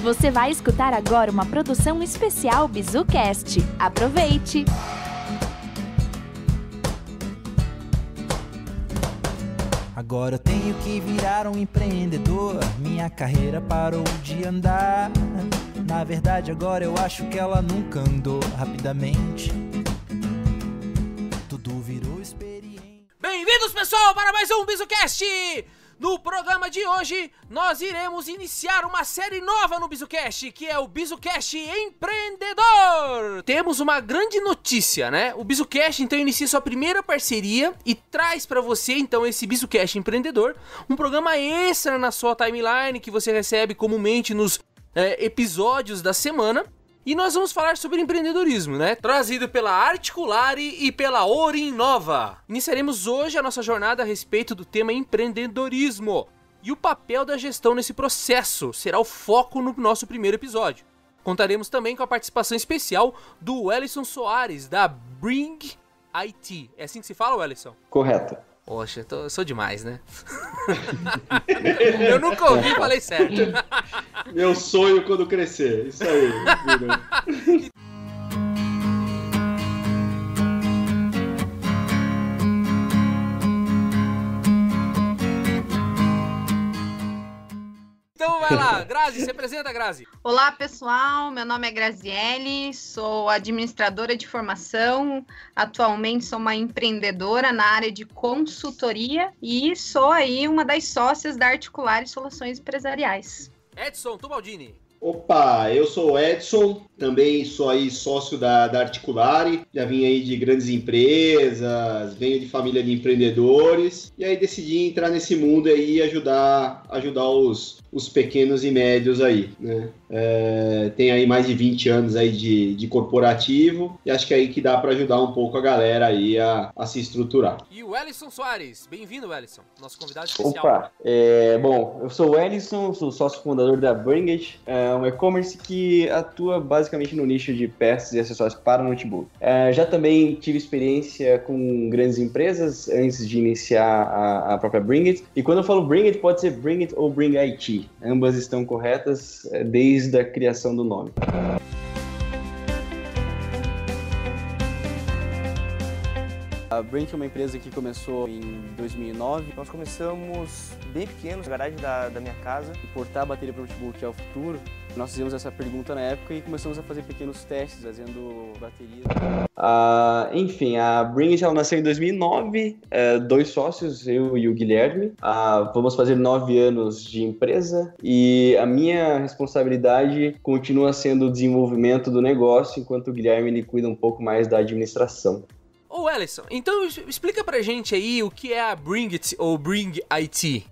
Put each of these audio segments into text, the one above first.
Você vai escutar agora uma produção especial BizuCast. Aproveite! Agora eu tenho que virar um empreendedor. Minha carreira parou de andar. Na verdade agora eu acho que ela nunca andou. Rapidamente tudo virou experiência. Bem-vindos, pessoal, para mais um BizuCast! No programa de hoje, nós iremos iniciar uma série nova no BizuCast, que é o BizuCast Empreendedor! Temos uma grande notícia, né? O BizuCast, então, inicia sua primeira parceria e traz para você, então, esse BizuCast Empreendedor, um programa extra na sua timeline que você recebe comumente nos episódios da semana. E nós vamos falar sobre empreendedorismo, né? Trazido pela Articulare e pela Orinova. Iniciaremos hoje a nossa jornada a respeito do tema empreendedorismo. E o papel da gestão nesse processo será o foco no nosso primeiro episódio. Contaremos também com a participação especial do Wellison Soares, da Bring IT. É assim que se fala, Wellison? Correto. Poxa, eu sou demais, né? Eu nunca ouvi e falei certo. Meu sonho quando crescer, isso aí. Então vai lá, Grazi, se apresenta, Grazi. Olá, pessoal, meu nome é Graziele, sou administradora de formação, atualmente sou uma empreendedora na área de consultoria e sou aí uma das sócias da Articulare Soluções Empresariais. Edson Tubaldini. Opa, eu sou o Edson, também sou aí sócio da Articulare, já vim aí de grandes empresas, venho de família de empreendedores, e aí decidi entrar nesse mundo aí e ajudar os pequenos e médios aí, né? Tem aí mais de 20 anos aí de corporativo, e acho que é aí que dá para ajudar um pouco a galera aí a se estruturar. E o Wellison Soares, bem-vindo, Wellison, nosso convidado especial. Opa, bom, eu sou o Wellison, sou sócio fundador da Bring It, um e-commerce que atua basicamente no nicho de peças e acessórios para notebook. Já também tive experiência com grandes empresas antes de iniciar a própria Bring It, e quando eu falo Bring It, pode ser Bring It ou Bring IT. Ambas estão corretas desde a criação do nome. A Brink é uma empresa que começou em 2009. Nós começamos bem pequenos, na garagem da minha casa. Importar a bateria para o notebook é o futuro. Nós fizemos essa pergunta na época e começamos a fazer pequenos testes, fazendo baterias. Enfim, a Bring It nasceu em 2009, 2 sócios, eu e o Guilherme. Vamos fazer 9 anos de empresa e a minha responsabilidade continua sendo o desenvolvimento do negócio, enquanto o Guilherme ele cuida um pouco mais da administração. Ô Wellison, então explica pra gente aí o que é a Bring It ou Bring IT.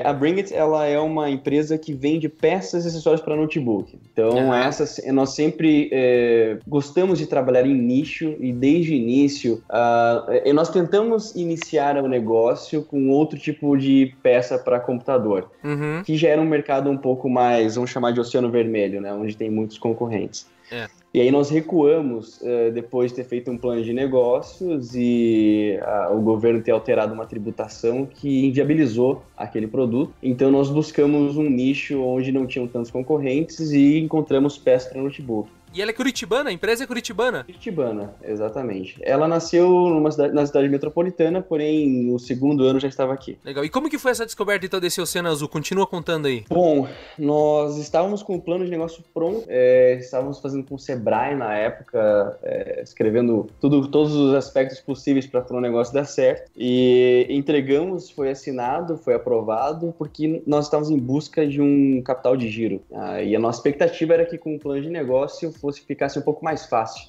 A Bring It, ela é uma empresa que vende peças e acessórios para notebook. Então, nós sempre gostamos de trabalhar em nicho e desde o início nós tentamos iniciar o negócio com outro tipo de peça para computador, que já era um mercado um pouco mais, vamos chamar de oceano vermelho, né, onde tem muitos concorrentes. E aí nós recuamos depois de ter feito um plano de negócios e o governo ter alterado uma tributação que inviabilizou aquele produto. Então nós buscamos um nicho onde não tinham tantos concorrentes e encontramos peças para notebook. E ela é curitibana? A empresa é curitibana? Curitibana, exatamente. Ela nasceu na cidade metropolitana, porém no segundo ano já estava aqui. Legal. E como que foi essa descoberta então desse Oceano Azul? Continua contando aí. Bom, nós estávamos com o plano de negócio pronto, estávamos fazendo com o Sebrae na época, escrevendo todos os aspectos possíveis para o negócio dar certo. E entregamos, foi assinado, foi aprovado, porque nós estávamos em busca de um capital de giro. E a nossa expectativa era que com o plano de negócio ficasse um pouco mais fácil.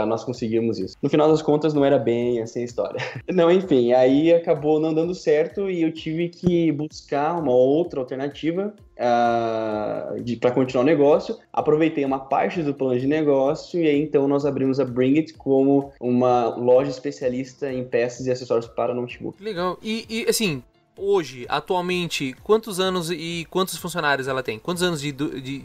Nós conseguimos isso. No final das contas, não era bem assim a história. Não, enfim, aí acabou não dando certo e eu tive que buscar uma outra alternativa para continuar o negócio. Aproveitei uma parte do plano de negócio e aí então nós abrimos a Bring It como uma loja especialista em peças e acessórios para notebook. Legal. E assim, hoje, atualmente, quantos anos e quantos funcionários ela tem? Quantos anos de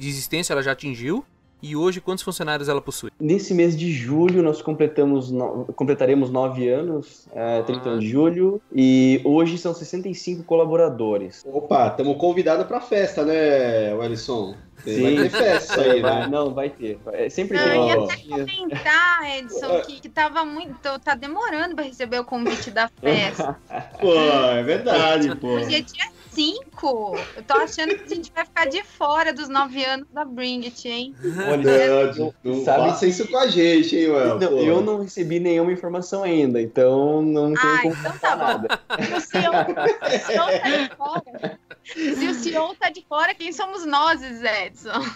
existência ela já atingiu? E hoje, quantos funcionários ela possui? Nesse mês de julho, nós completaremos 9 anos, 31 de julho, e hoje são 65 colaboradores. Opa, estamos convidados para a festa, né, Wellington? Sim. Vai ter festa aí, né? Não, vai ter. Sempre Não, tem. eu ia até comentar, Edson, que tava muito. Tá demorando para receber o convite da festa. Pô, é verdade, pô. Hoje é dia 5. Eu tô achando que a gente vai ficar de fora dos 9 anos da Bring It, hein? Olha, não faça isso com a gente, hein, Well? Não, eu não recebi nenhuma informação ainda, então não tenho como então tá nada. Se o CEO tá de fora. Se o CEO tá de fora, quem somos nós, Edson?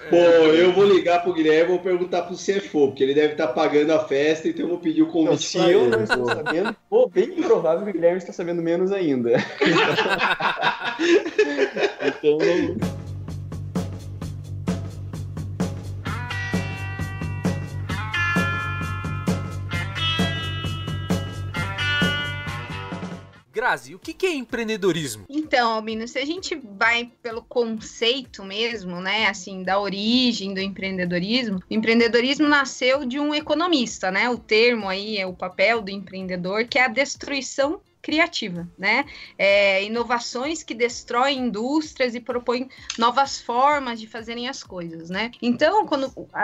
Pô, eu vou ligar pro Guilherme e vou perguntar pro CFO, porque ele deve estar pagando a festa, então eu vou pedir o convite. Se eu não estou sabendo, bem provável que o Guilherme está sabendo menos ainda. Então... Grazi, o que é empreendedorismo? Então, Albino, se a gente vai pelo conceito mesmo, né, assim, da origem do empreendedorismo, o empreendedorismo nasceu de um economista, né? O termo aí é o papel do empreendedor, que é a destruição criativa, né? Inovações que destroem indústrias e propõem novas formas de fazerem as coisas, né? Então,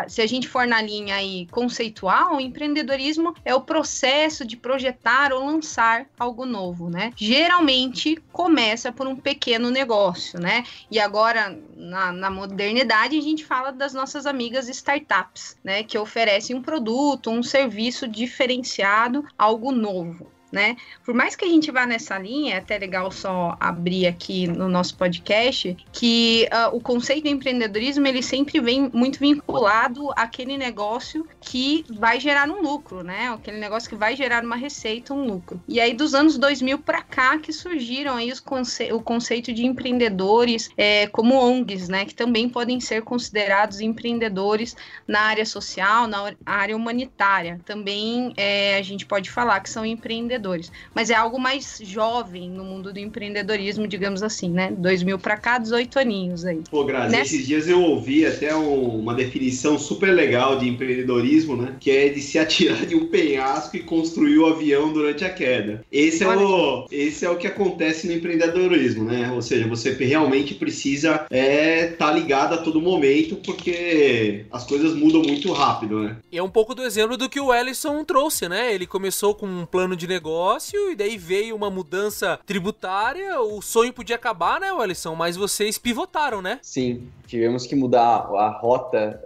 se a gente for na linha aí conceitual, o empreendedorismo é o processo de projetar ou lançar algo novo, né? Geralmente começa por um pequeno negócio, né? E agora, na modernidade, a gente fala das nossas amigas startups, né? Que oferecem um produto, um serviço diferenciado, algo novo, né? Por mais que a gente vá nessa linha, é até legal só abrir aqui no nosso podcast, que o conceito do empreendedorismo, ele sempre vem muito vinculado àquele negócio que vai gerar um lucro, né? Aquele negócio que vai gerar uma receita, um lucro. E aí, dos anos 2000 para cá, que surgiram aí o conceito de empreendedores como ONGs, né? Que também podem ser considerados empreendedores na área social, na área humanitária. Também a gente pode falar que são empreendedores. Mas é algo mais jovem no mundo do empreendedorismo, digamos assim, né? 2000 para cá, 18 aninhos aí. Pô, Grazi, esses dias eu ouvi até uma definição super legal de empreendedorismo, né? Que é de se atirar de um penhasco e construir o avião durante a queda. Esse é o que acontece no empreendedorismo, né? Ou seja, você realmente precisa estar ligado a todo momento, porque as coisas mudam muito rápido, né? E é um pouco do exemplo do que o Wellington trouxe, né? Ele começou com um plano de negócio e daí veio uma mudança tributária, o sonho podia acabar, né, Wellington? Mas vocês pivotaram, né? Sim, tivemos que mudar a rota,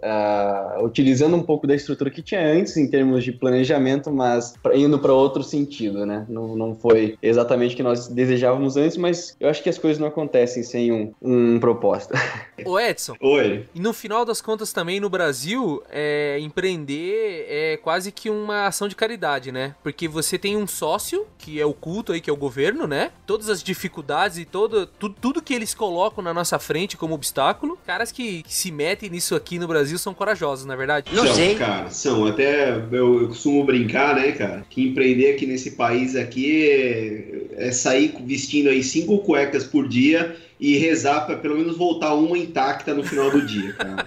utilizando um pouco da estrutura que tinha antes em termos de planejamento, mas indo para outro sentido, né? Não foi exatamente o que nós desejávamos antes, mas eu acho que as coisas não acontecem sem um propósito. Ô Edson, Oi. E no final das contas também no Brasil, empreender é quase que uma ação de caridade, né? Porque você tem um sócio, que é o culto aí, que é o governo, né? Todas as dificuldades e tudo que eles colocam na nossa frente como obstáculo. Caras que se metem nisso aqui no Brasil são corajosos, não é verdade? Não sei. Cara, são. Até eu costumo brincar, né, cara? Que empreender aqui nesse país aqui é sair vestindo aí 5 cuecas por dia e rezar pra pelo menos voltar uma intacta no final do dia, cara.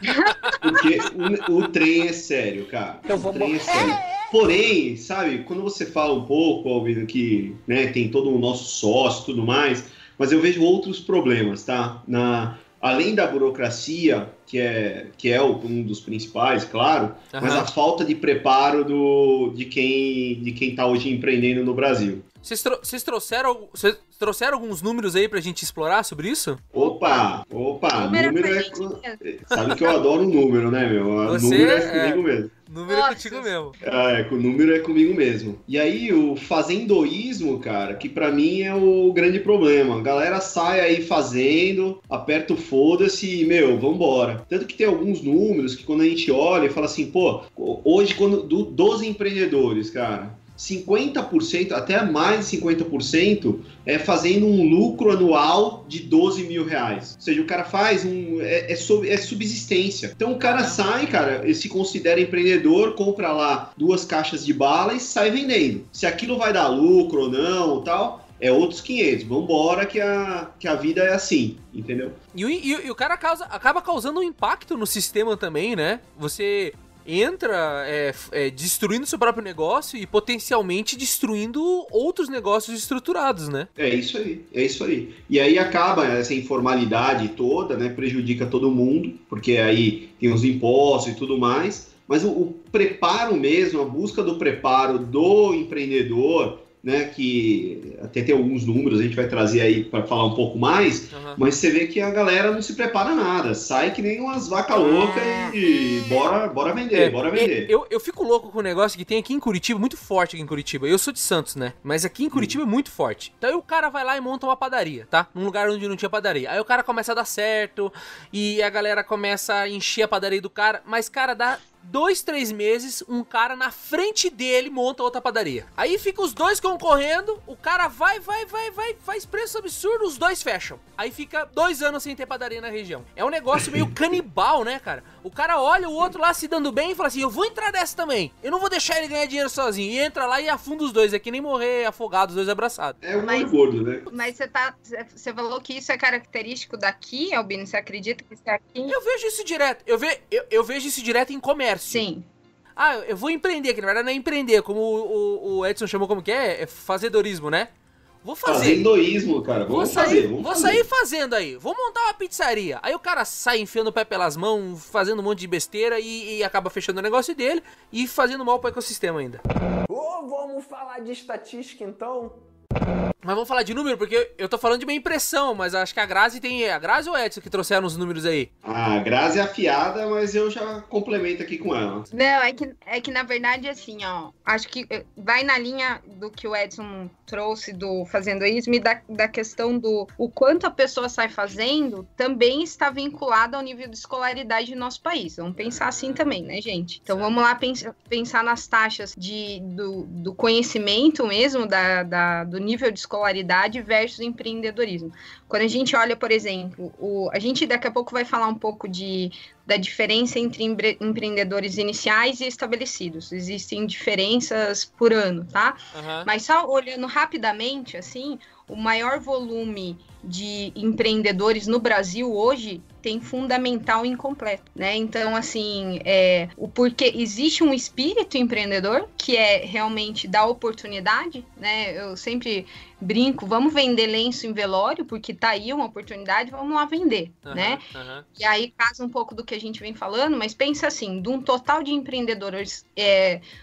Porque o trem é sério, cara. O trem é sério. Porém, sabe, quando você fala um pouco, Albino, que né, tem todo o nosso sócio e tudo mais, mas eu vejo outros problemas, tá? Além da burocracia, que é um dos principais, claro, mas a falta de preparo de quem tá hoje empreendendo no Brasil. Vocês trouxeram alguns números aí pra gente explorar sobre isso? Opa! Número sabe que eu adoro o número, né, meu? Número é comigo mesmo. Número é contigo mesmo. O número é comigo mesmo. E aí, o fazendoísmo, cara, que pra mim é o grande problema. A galera sai aí fazendo, aperta o foda-se e, vambora. Tanto que tem alguns números que quando a gente olha e fala assim, pô, hoje, dos empreendedores, cara, 50%, até mais de 50%, é fazendo um lucro anual de 12 mil reais. Ou seja, o cara faz é subsistência. Então o cara sai, cara, ele se considera empreendedor, compra lá 2 caixas de bala e sai vendendo. Se aquilo vai dar lucro ou não, tal, é outros 500. Vambora que a vida é assim, entendeu? E o cara acaba causando um impacto no sistema também, né? Você entra destruindo seu próprio negócio e potencialmente destruindo outros negócios estruturados, né? É isso aí. E aí acaba essa informalidade toda, né? Prejudica todo mundo, porque aí tem os impostos e tudo mais. Mas o preparo mesmo, a busca do preparo do empreendedor, né, que até tem alguns números, a gente vai trazer aí para falar um pouco mais, mas você vê que a galera não se prepara nada, sai que nem umas vacas loucas e bora vender, bora vender. Eu fico louco com o negócio que tem aqui em Curitiba, muito forte aqui em Curitiba. Eu sou de Santos, né? Mas aqui em Curitiba é muito forte. Então aí o cara vai lá e monta uma padaria, tá? Num lugar onde não tinha padaria. Aí o cara começa a dar certo e a galera começa a encher a padaria do cara, mas cara, dá 2, 3 meses, um cara na frente dele monta outra padaria. Aí fica os dois concorrendo, o cara vai, faz preço absurdo, os dois fecham. Aí fica 2 anos sem ter padaria na região. É um negócio meio canibal, né, cara? O cara olha o outro lá se dando bem e fala assim, eu vou entrar dessa também. Eu não vou deixar ele ganhar dinheiro sozinho. E entra lá e afunda os dois. É que nem morrer afogado, os dois abraçados. É um olho gordo, né? Mas você falou que isso é característico daqui, Albino? Você acredita que isso é aqui? Eu vejo isso direto. Eu vejo isso direto em comércio. Sim. Ah, eu vou empreender, que na verdade não é empreender, como o Edson chamou, como que é? É fazedorismo, né? Vou fazer. Fazendoísmo, cara. Vou sair fazendo aí. Vou montar uma pizzaria. Aí o cara sai enfiando o pé pelas mãos, fazendo um monte de besteira e acaba fechando o negócio dele e fazendo mal pro ecossistema ainda. Vamos falar de estatística, então? Mas vamos falar de número, porque eu tô falando de minha impressão, mas acho que a Grazi ou o Edson que trouxeram os números aí? A Grazi é afiada, mas eu já complemento aqui com ela. Não, é que na verdade, assim, ó, acho que vai na linha do que o Edson trouxe do fazendoísmo e da questão do o quanto a pessoa sai fazendo também está vinculado ao nível de escolaridade do nosso país. Vamos pensar assim também, né, gente? Então vamos lá pensar nas taxas do conhecimento mesmo, do nível de escolaridade versus empreendedorismo. Quando a gente olha, por exemplo, a gente daqui a pouco vai falar um pouco da diferença entre empreendedores iniciais e estabelecidos. Existem diferenças por ano, tá? Uhum. Mas só olhando rapidamente, assim, o maior volume de empreendedores no Brasil hoje tem fundamental incompleto, né? Então, assim, porque existe um espírito empreendedor que é realmente da oportunidade, né? Eu sempre brinco, vamos vender lenço em velório, porque tá aí uma oportunidade, vamos lá vender, né? E aí casa um pouco do que a gente vem falando, mas pensa assim, de um total de empreendedores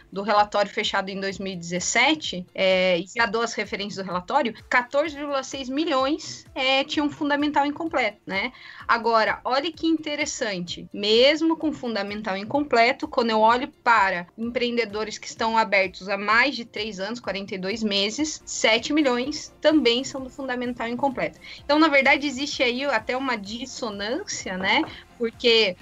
do relatório fechado em 2017, e já dou as referências do relatório, 14,6 milhões tinham fundamental incompleto, né? Agora, olha que interessante, mesmo com fundamental incompleto, quando eu olho para empreendedores que estão abertos há mais de 3 anos, 42 meses, 7 milhões também são do fundamental incompleto. Então, na verdade, existe aí até uma dissonância, né? Porque,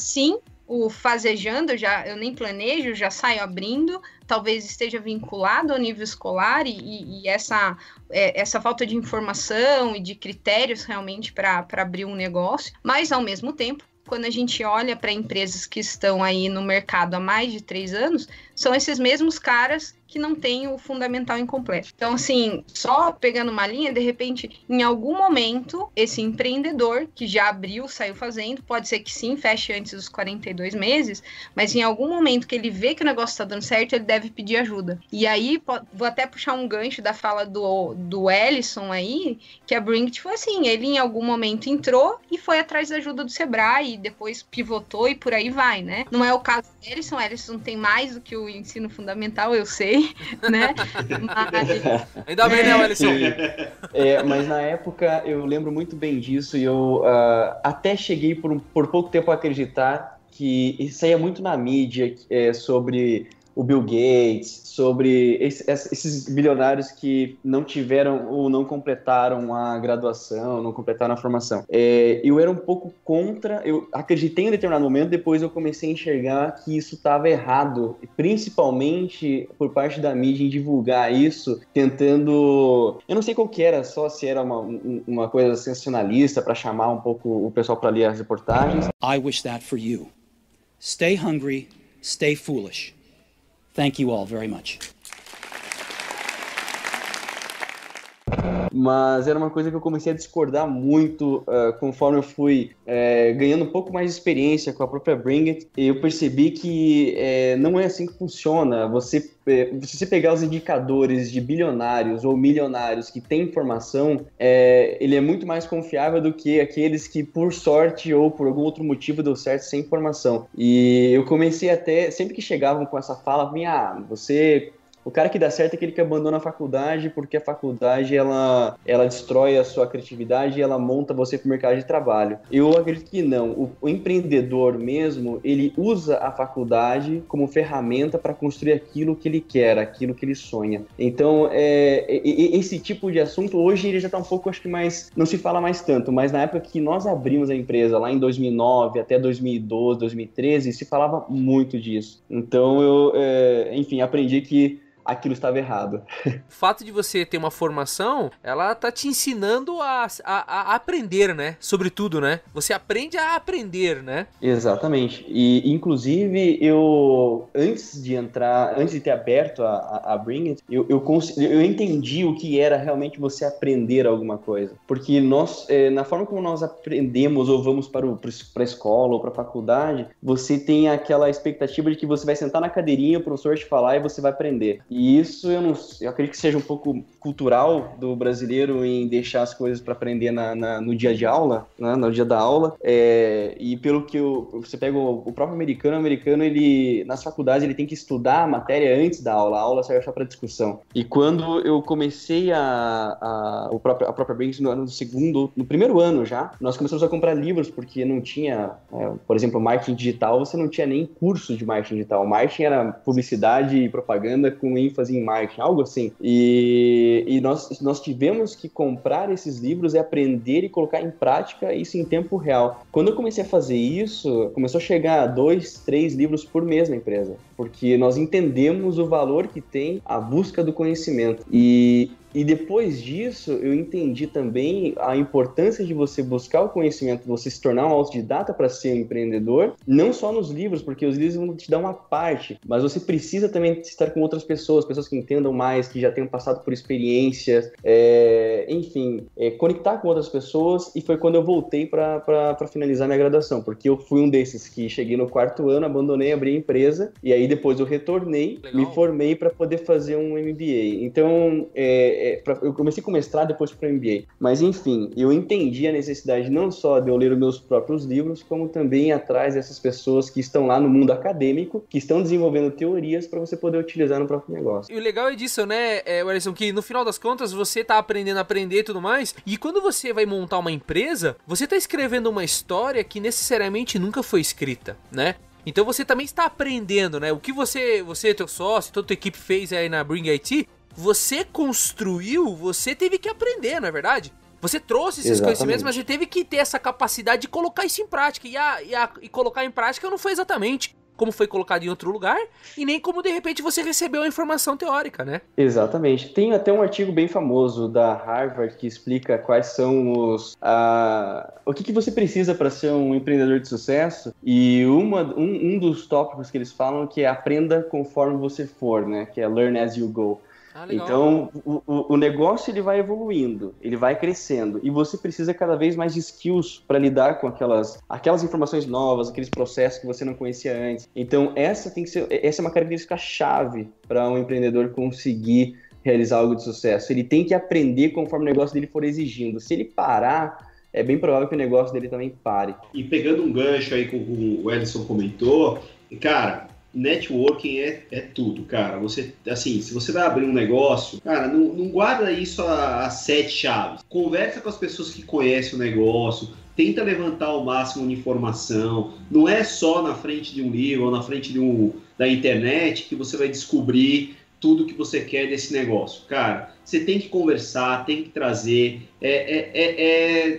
sim, o fazejando, eu nem planejo, já saio abrindo, talvez esteja vinculado ao nível escolar e essa falta de informação e de critérios realmente para abrir um negócio, mas ao mesmo tempo, quando a gente olha para empresas que estão aí no mercado há mais de 3 anos, são esses mesmos caras que não têm o fundamental incompleto. Então, assim, só pegando uma linha, de repente, em algum momento, esse empreendedor que já abriu, saiu fazendo, pode ser que sim, feche antes dos 42 meses, mas em algum momento que ele vê que o negócio está dando certo, ele deve pedir ajuda. E aí, vou até puxar um gancho da fala do Ellison aí, que a Bringit foi assim, ele em algum momento entrou e foi atrás da ajuda do Sebrae, e depois pivotou e por aí vai, né? Não é o caso do Ellison tem mais do que o ensino fundamental, eu sei, né? Mas... Ainda bem, né, Ellison? Mas na época eu lembro muito bem disso e eu até cheguei por pouco tempo a acreditar que isso saía muito na mídia sobre o Bill Gates, sobre esses bilionários que não tiveram ou não completaram a graduação, não completaram a formação. Eu era um pouco contra, eu acreditei em determinado momento, depois eu comecei a enxergar que isso estava errado, principalmente por parte da mídia em divulgar isso, tentando... Eu não sei qual que era, só se era uma coisa sensacionalista para chamar um pouco o pessoal para ler as reportagens. I wish that for you. Stay hungry, stay foolish. Thank you all very much. mas era uma coisa que eu comecei a discordar muito conforme eu fui ganhando um pouco mais de experiência com a própria Bring It. E eu percebi que não é assim que funciona. Se você pegar os indicadores de bilionários ou milionários que têm informação, ele é muito mais confiável do que aqueles que, por sorte ou por algum outro motivo, deu certo sem informação. E eu comecei até, sempre que chegavam com essa fala, o cara que dá certo é aquele que abandona a faculdade, porque a faculdade ela destrói a sua criatividade e ela monta você para o mercado de trabalho. Eu acredito que não. O empreendedor mesmo, ele usa a faculdade como ferramenta para construir aquilo que ele quer, aquilo que ele sonha. Então, esse tipo de assunto, hoje ele já está um pouco, acho que mais, não se fala mais tanto, mas na época que nós abrimos a empresa, lá em 2009 até 2012, 2013, se falava muito disso. Então, eu, enfim, aprendi que aquilo estava errado. O fato de você ter uma formação, ela tá te ensinando a aprender, né? Sobretudo, né? Você aprende a aprender, né? Exatamente. E, inclusive, antes de ter aberto a Bring It, eu entendi o que era realmente você aprender alguma coisa. Porque nós, na forma como nós aprendemos ou vamos para a escola ou para a faculdade, você tem aquela expectativa de que você vai sentar na cadeirinha, o professor te falar e você vai aprender. E isso eu acredito que seja um pouco cultural do brasileiro em deixar as coisas para aprender no dia de aula, né, no dia da aula. E pelo que você pega o próprio americano, ele nas faculdades ele tem que estudar a matéria antes da aula. A aula serve só para discussão. E quando eu comecei a própria Bring no primeiro ano já, nós começamos a comprar livros porque não tinha, por exemplo, marketing digital, você não tinha nem curso de marketing digital. Marketing era publicidade e propaganda com ênfase em marketing, algo assim. E nós tivemos que comprar esses livros e aprender e colocar em prática isso em tempo real. Quando eu comecei a fazer isso, começou a chegar a 2, 3 livros por mês na empresa, porque nós entendemos o valor que tem a busca do conhecimento. E depois disso, eu entendi também a importância de você buscar o conhecimento, você se tornar um autodidata para ser um empreendedor, não só nos livros, porque os livros vão te dar uma parte, mas você precisa também estar com outras pessoas que entendam mais, que já tenham passado por experiências, enfim, conectar com outras pessoas. E foi quando eu voltei para finalizar minha graduação, porque eu fui um desses que cheguei no 4º ano, abandonei, abri a empresa, e aí depois eu retornei, me formei para poder fazer um MBA. Então, eu comecei com mestrado, depois para o MBA. Mas, enfim, eu entendi a necessidade não só de eu ler os meus próprios livros, como também ir atrás dessas pessoas que estão lá no mundo acadêmico, que estão desenvolvendo teorias para você poder utilizar no próprio negócio. E o legal é disso, né, Wellington, que no final das contas você tá aprendendo a aprender e tudo mais, e quando você vai montar uma empresa, você tá escrevendo uma história que necessariamente nunca foi escrita, né? Então você também está aprendendo, né? O que você, teu sócio, toda a tua equipe fez aí na Bring IT, você construiu, você teve que aprender, não é verdade? Você trouxe esses conhecimentos, mas você teve que ter essa capacidade de colocar isso em prática. E colocar em prática não foi exatamente como foi colocado em outro lugar, e nem como de repente você recebeu a informação teórica, né? Exatamente. Tem até um artigo bem famoso da Harvard que explica quais são o que você precisa para ser um empreendedor de sucesso, e um dos tópicos que eles falam que é aprenda conforme você for, né? Que é learn as you go. Então, o negócio ele vai evoluindo, ele vai crescendo, e você precisa cada vez mais de skills para lidar com aquelas informações novas, aqueles processos que você não conhecia antes. Então, essa é uma característica chave para um empreendedor conseguir realizar algo de sucesso. Ele tem que aprender conforme o negócio dele for exigindo. Se ele parar, é bem provável que o negócio dele também pare. E pegando um gancho aí com o Wellington comentou, cara, networking é tudo, cara. Você, assim, se você vai abrir um negócio, cara, não guarda isso a 7 chaves. Conversa com as pessoas que conhecem o negócio, tenta levantar o máximo de informação. Não é só na frente de um livro ou na frente da internet que você vai descobrir tudo que você quer desse negócio. Cara, você tem que conversar, tem que trazer.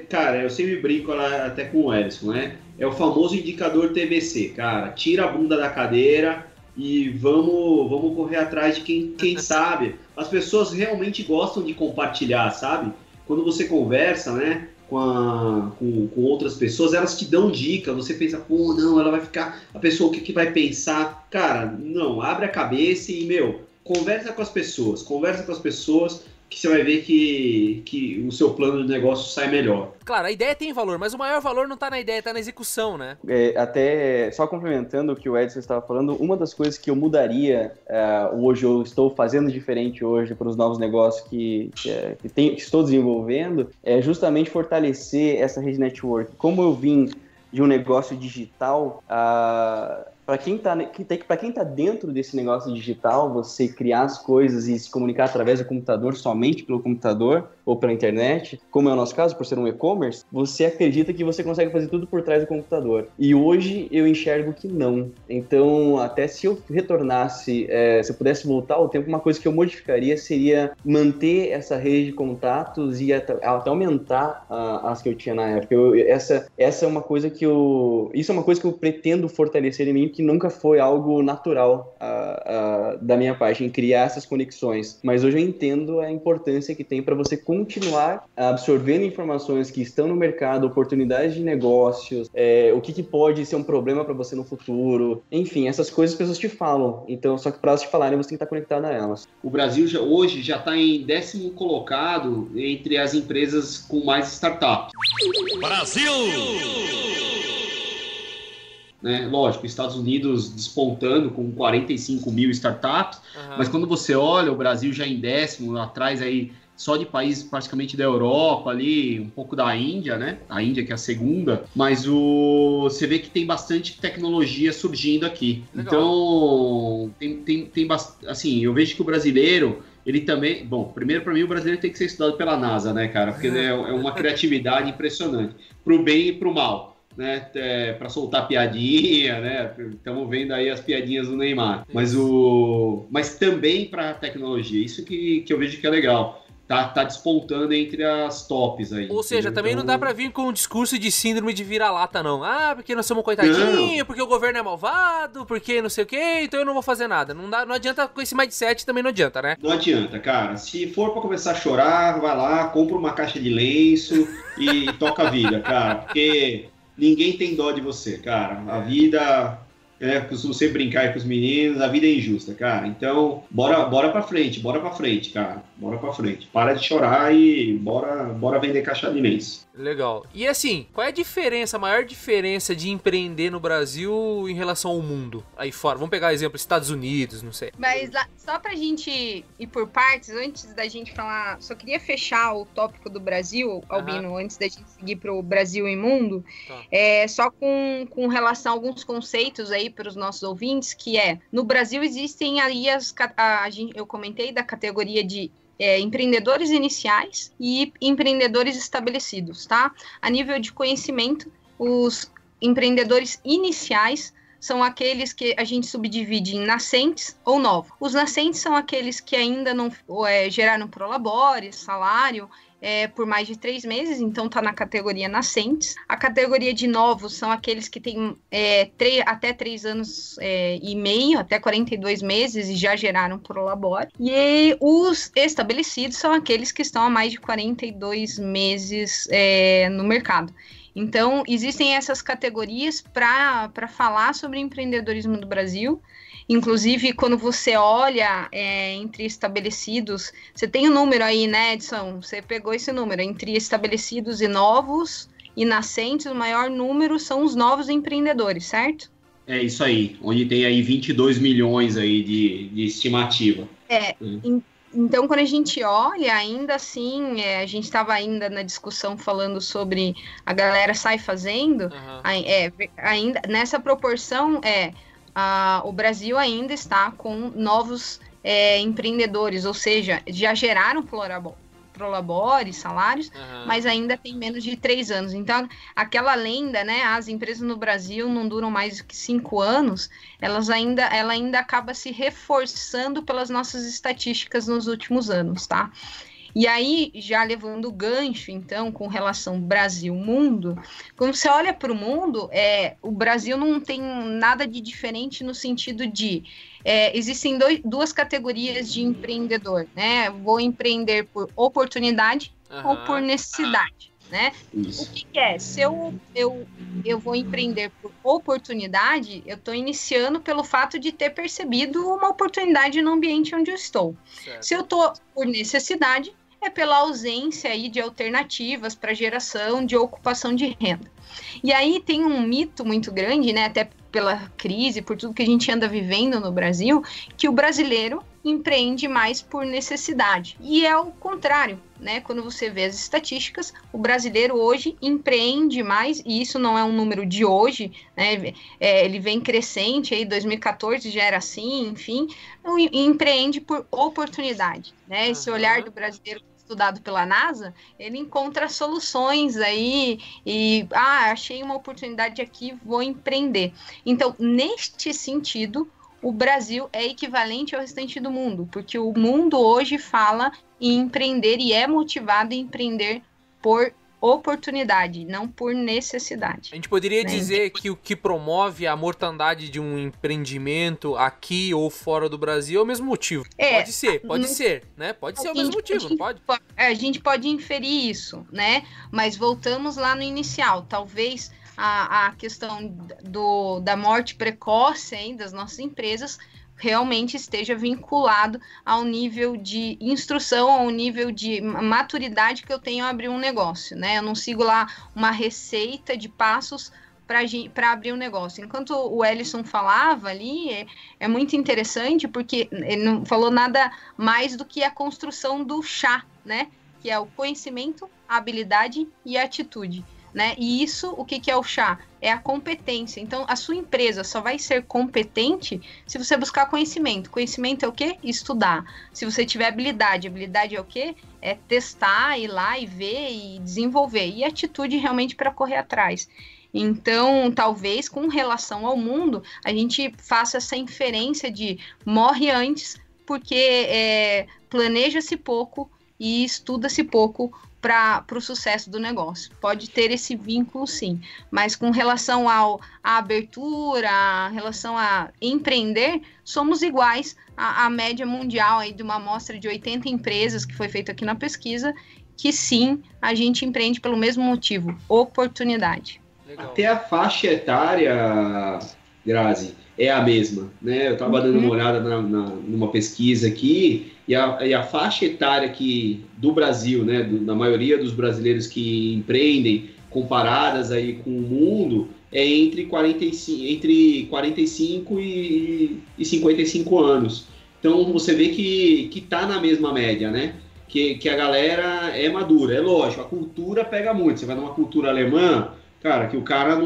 Cara, eu sempre brinco lá até com o Ellison, né? É o famoso indicador TBC, cara. Tira a bunda da cadeira e vamos correr atrás de quem sabe. As pessoas realmente gostam de compartilhar, sabe? Quando você conversa, né, com outras pessoas, elas te dão dica. Você pensa, pô, não, ela vai ficar... A pessoa, o que vai pensar? Cara, não, abre a cabeça e, conversa com as pessoas, que você vai ver que o seu plano de negócio sai melhor. Claro, a ideia tem valor, mas o maior valor não tá na ideia, tá na execução, né? Até só complementando o que o Edson estava falando, uma das coisas que eu mudaria hoje, eu estou fazendo diferente hoje para os novos negócios que estou desenvolvendo, é justamente fortalecer essa rede network. Como eu vim de um negócio digital, para quem tá dentro desse negócio digital, você criar as coisas e se comunicar através do computador, somente pelo computador ou pela internet, como é o nosso caso, por ser um e-commerce, você acredita que você consegue fazer tudo por trás do computador. E hoje eu enxergo que não. Então, até se eu retornasse, se eu pudesse voltar ao tempo, uma coisa que eu modificaria seria manter essa rede de contatos e até aumentar as que eu tinha na época. Essa é uma coisa isso é uma coisa que eu pretendo fortalecer em mim, que nunca foi algo natural da minha parte, em criar essas conexões. Mas hoje eu entendo a importância que tem para você continuar absorvendo informações que estão no mercado, oportunidades de negócios, o que pode ser um problema para você no futuro. Enfim, essas coisas as pessoas te falam. Então, só que para elas te falarem, você tem que estar conectado a elas. O Brasil hoje já está em 10º colocado entre as empresas com mais startups. Brasil! Né? Lógico, Estados Unidos despontando com 45 mil startups, mas quando você olha o Brasil já em 10º, atrás aí só de países praticamente da Europa ali, um pouco da Índia, né? A Índia que é a segunda, mas você vê que tem bastante tecnologia surgindo aqui. Legal. Então, tem assim, eu vejo que o brasileiro, ele também... Bom, primeiro para mim o brasileiro tem que ser estudado pela NASA, né, cara? Porque é uma criatividade impressionante, pro bem e pro mal. Né, para soltar piadinha, né? Estamos vendo aí as piadinhas do Neymar. Mas também para tecnologia. Isso que eu vejo que é legal. Tá despontando entre as tops aí. Ou seja, também não dá pra vir com um discurso de síndrome de vira-lata, não. Porque nós somos coitadinhos, porque o governo é malvado, porque não sei o quê, então eu não vou fazer nada. Não adianta com esse mindset, também não adianta, né? Não adianta, cara. Se for pra começar a chorar, vai lá, compra uma caixa de lenço e toca a vida, cara. Porque ninguém tem dó de você, cara. A vida... costumo sempre brincar aí com os meninos, a vida é injusta, cara. Então, bora pra frente, cara. Bora pra frente. Para de chorar e bora vender caixa de lenço. Legal. E assim, qual é a maior diferença de empreender no Brasil em relação ao mundo aí fora? Vamos pegar exemplo, Estados Unidos, não sei. Mas só pra gente ir por partes, antes da gente falar, só queria fechar o tópico do Brasil, Albino, antes da gente seguir pro Brasil e mundo, só com relação a alguns conceitos aí para os nossos ouvintes, que no Brasil existem aí eu comentei da categoria de empreendedores iniciais e empreendedores estabelecidos, tá? A nível de conhecimento, os empreendedores iniciais são aqueles que a gente subdivide em nascentes ou novos. Os nascentes são aqueles que ainda não geraram prolabore, salário, por mais de 3 meses, então está na categoria nascentes. A categoria de novos são aqueles que têm até 3 anos e meio, até 42 meses e já geraram prolabore. E os estabelecidos são aqueles que estão há mais de 42 meses no mercado. Então, existem essas categorias para falar sobre empreendedorismo do Brasil. Inclusive, quando você olha entre estabelecidos, você tem um número aí, né, Edson? Você pegou esse número. Entre estabelecidos e novos e nascentes, o maior número são os novos empreendedores, certo? É isso aí, onde tem aí 22 milhões aí de estimativa. Então, quando a gente olha, ainda assim, a gente estava ainda na discussão falando sobre a galera sai fazendo, ainda nessa proporção, o Brasil ainda está com novos empreendedores, ou seja, já geraram prolabore, salários, mas ainda tem menos de 3 anos. Então, aquela lenda, né, as empresas no Brasil não duram mais do que 5 anos, ela ainda acaba se reforçando pelas nossas estatísticas nos últimos anos, tá? E aí, já levando o gancho, então, com relação Brasil-mundo, quando você olha para o mundo, o Brasil não tem nada de diferente no sentido de existem duas categorias de empreendedor, né? Vou empreender por oportunidade ou por necessidade. né? Isso. O que é? Se eu vou empreender por oportunidade, eu estou iniciando pelo fato de ter percebido uma oportunidade no ambiente onde eu estou. Certo. Se eu estou por necessidade, é pela ausência aí de alternativas para geração de ocupação de renda. E aí tem um mito muito grande, né, até pela crise, por tudo que a gente anda vivendo no Brasil, que o brasileiro empreende mais por necessidade. E é o contrário, né? Quando você vê as estatísticas, o brasileiro hoje empreende mais, e isso não é um número de hoje, né? Ele vem crescente, aí 2014 já era assim, enfim, empreende por oportunidade, né? Esse olhar do brasileiro estudado pela NASA, ele encontra soluções aí e, achei uma oportunidade aqui, vou empreender. Então, neste sentido, o Brasil é equivalente ao restante do mundo, porque o mundo hoje fala em empreender e é motivado em empreender por oportunidade, não por necessidade. A gente poderia dizer que o que promove a mortandade de um empreendimento aqui ou fora do Brasil é o mesmo motivo. Pode ser, né? Pode ser o mesmo motivo, não pode? A gente pode inferir isso, né? Mas voltamos lá no inicial. Talvez a questão da morte precoce aí das nossas empresas realmente esteja vinculado ao nível de instrução, ao nível de maturidade que eu tenho a abrir um negócio, né? Eu não sigo lá uma receita de passos para abrir um negócio. Enquanto o Ellison falava ali, é muito interessante, porque ele não falou nada mais do que a construção do chá, né? Que é o conhecimento, a habilidade e a atitude. Né? E isso, o que é o chá? É a competência. Então, a sua empresa só vai ser competente se você buscar conhecimento. Conhecimento é o quê? Estudar. Se você tiver habilidade, habilidade é o quê? É testar, ir lá e ver e desenvolver. E atitude realmente para correr atrás. Então, talvez com relação ao mundo, a gente faça essa inferência de morre antes, porque planeja-se pouco e estuda-se pouco para o sucesso do negócio. Pode ter esse vínculo, sim. Mas com relação à abertura, a relação a empreender, somos iguais à média mundial aí de uma amostra de 80 empresas que foi feita aqui na pesquisa, que sim, a gente empreende pelo mesmo motivo, oportunidade. Legal. Até a faixa etária, Grazi, é a mesma, né? Eu estava dando uma olhada numa pesquisa aqui, e a faixa etária aqui do Brasil, né, da maioria dos brasileiros que empreendem, comparadas aí com o mundo, é entre 45 e 55 anos. Então, você vê que está na mesma média, né? Que a galera é madura. É lógico, a cultura pega muito. Você vai numa cultura alemã, cara, que o cara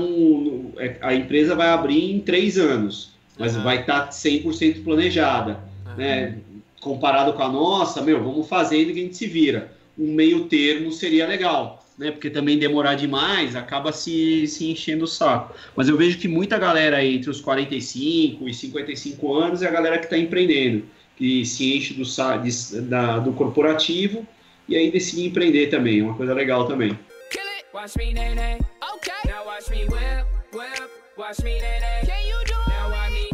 a empresa vai abrir em 3 anos, mas vai estar 100% planejada, né? Comparado com a nossa, vamos fazendo que a gente se vira. Um meio termo seria legal, né? Porque também demorar demais acaba se enchendo o saco. Mas eu vejo que muita galera aí entre os 45 e 55 anos é a galera que está empreendendo, que se enche do corporativo e aí decide empreender também. É uma coisa legal também. Watch me, nay, nay. Okay. Now watch me whip, whip. Watch me, nay, nay. Can you do it? Now watch me,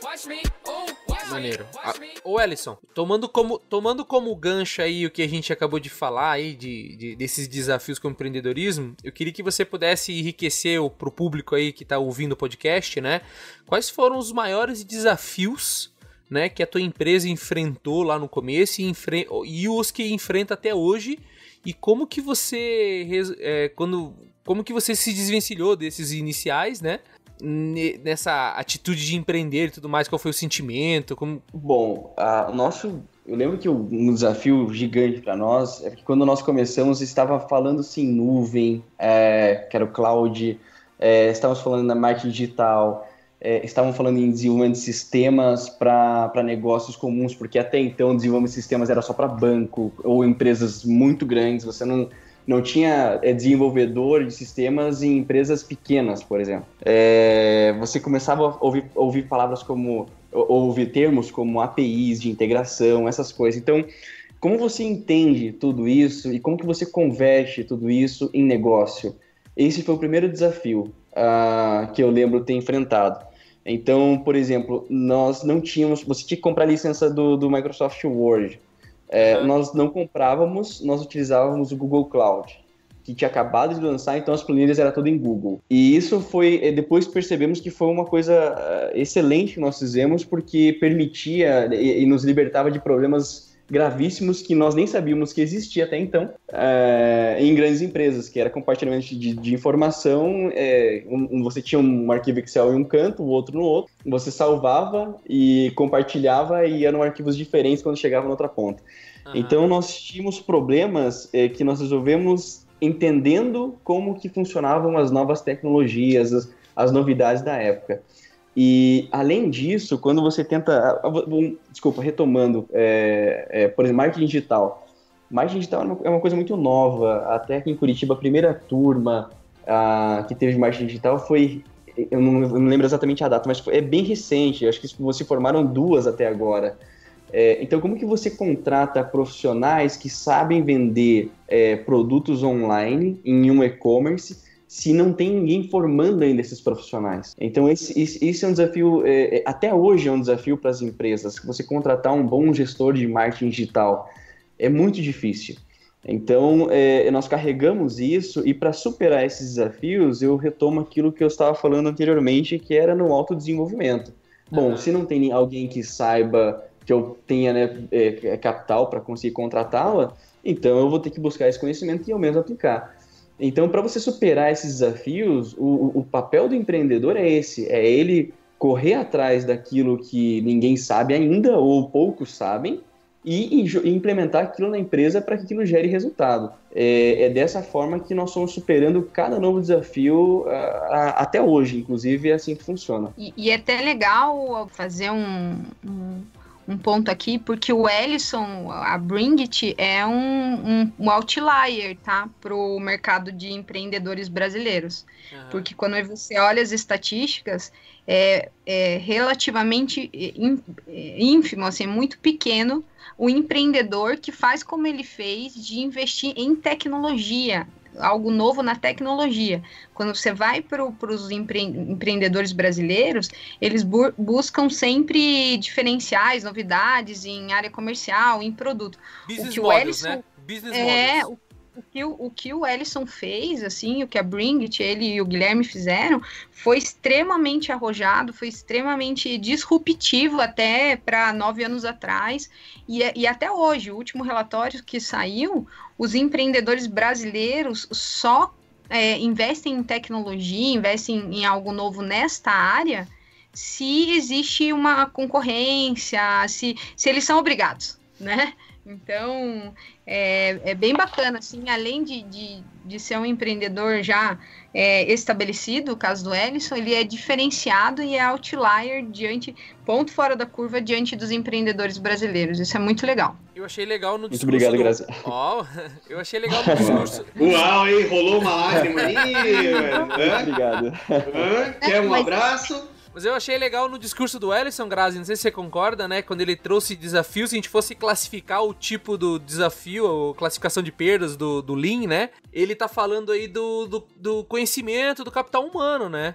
watch me, watch me, Maneiro. Ô Ellison, tomando como gancho aí o que a gente acabou de falar aí desses desafios com o empreendedorismo, eu queria que você pudesse enriquecer pro público aí que tá ouvindo o podcast, né? Quais foram os maiores desafios, né, que a tua empresa enfrentou lá no começo e os que enfrenta até hoje? E como que você como que você se desvencilhou desses iniciais, né? Nessa atitude de empreender e tudo mais, qual foi o sentimento? Bom, eu lembro que um desafio gigante para nós é que quando nós começamos estava falando-se em nuvem, que era o cloud, estávamos falando na marketing digital, estavam falando em desenvolvimento de sistemas para negócios comuns, porque até então o desenvolvimento de sistemas era só para banco ou empresas muito grandes, você não tinha desenvolvedor de sistemas em empresas pequenas, por exemplo. Você começava a ouvir palavras ouvir termos como APIs de integração, essas coisas. Então, como você entende tudo isso e como que você converte tudo isso em negócio? Esse foi o primeiro desafio que eu lembro ter enfrentado. Então, por exemplo, nós não tínhamos... Você tinha que comprar a licença do Microsoft Word. Nós não comprávamos, nós utilizávamos o Google Cloud. que tinha acabado de lançar, então as planilhas eram tudo em Google. E isso foi, depois percebemos que foi uma coisa excelente que nós fizemos, porque permitia e nos libertava de problemas gravíssimos que nós nem sabíamos que existia até então em grandes empresas, que era compartilhamento de informação. Você tinha um arquivo Excel em um canto, o outro no outro, você salvava e compartilhava e eram arquivos diferentes quando chegava na outra ponta. Então nós tínhamos problemas que nós resolvemos entendendo como que funcionavam as novas tecnologias, as novidades da época. E, além disso, quando você tenta... retomando, por exemplo, marketing digital. Marketing digital é uma coisa muito nova. Até aqui em Curitiba, a primeira turma que teve de marketing digital foi... Eu não lembro exatamente a data, mas é bem recente. Acho que se formaram 2 até agora. Então, como que você contrata profissionais que sabem vender produtos online em um e-commerce se não tem ninguém formando ainda esses profissionais? Então, esse é um desafio, até hoje é um desafio para as empresas. Você contratar um bom gestor de marketing digital é muito difícil. Então, nós carregamos isso, e para superar esses desafios, eu retomo aquilo que eu estava falando anteriormente, que era no autodesenvolvimento. Bom, se não tem alguém que saiba, que eu tenha capital para conseguir contratá-la, então eu vou ter que buscar esse conhecimento e eu mesmo aplicar. Então, para você superar esses desafios, o papel do empreendedor é esse, é ele correr atrás daquilo que ninguém sabe ainda, ou poucos sabem, e implementar aquilo na empresa para que aquilo gere resultado. É dessa forma que nós estamos superando cada novo desafio até hoje, inclusive é assim que funciona. E é até legal fazer um ponto aqui, porque o Ellison, a Bringit, é um outlier, tá? Para o mercado de empreendedores brasileiros. Porque quando você olha as estatísticas, é relativamente ínfimo, assim, muito pequeno, o empreendedor que faz como ele fez de investir em tecnologia, algo novo na tecnologia. Quando você vai para os empreendedores brasileiros, eles buscam sempre diferenciais, novidades em área comercial, em produto. Business models, né? Business models. O que o Ellison fez, assim, o que a Bringit, ele e o Guilherme fizeram, foi extremamente arrojado, foi extremamente disruptivo até para 9 anos atrás, e até hoje, o último relatório que saiu, os empreendedores brasileiros só investem em tecnologia, investem em algo novo nesta área, se existe uma concorrência, se eles são obrigados, né? Então, é bem bacana, assim, além de ser um empreendedor já estabelecido, o caso do Ellison, ele é diferenciado e é outlier ponto fora da curva diante dos empreendedores brasileiros. Isso é muito legal. Eu achei legal no discurso. Muito obrigado, Grazi. Eu achei legal no discurso. Uau, hein? Rolou uma lágrima aí, velho. Muito obrigado. Quer um abraço? Mas eu achei legal no discurso do Ellison, Grazi, não sei se você concorda, né? Quando ele trouxe desafios, se a gente fosse classificar o tipo do desafio, a classificação de perdas do Lean, né? Ele tá falando aí do conhecimento, do capital humano, né?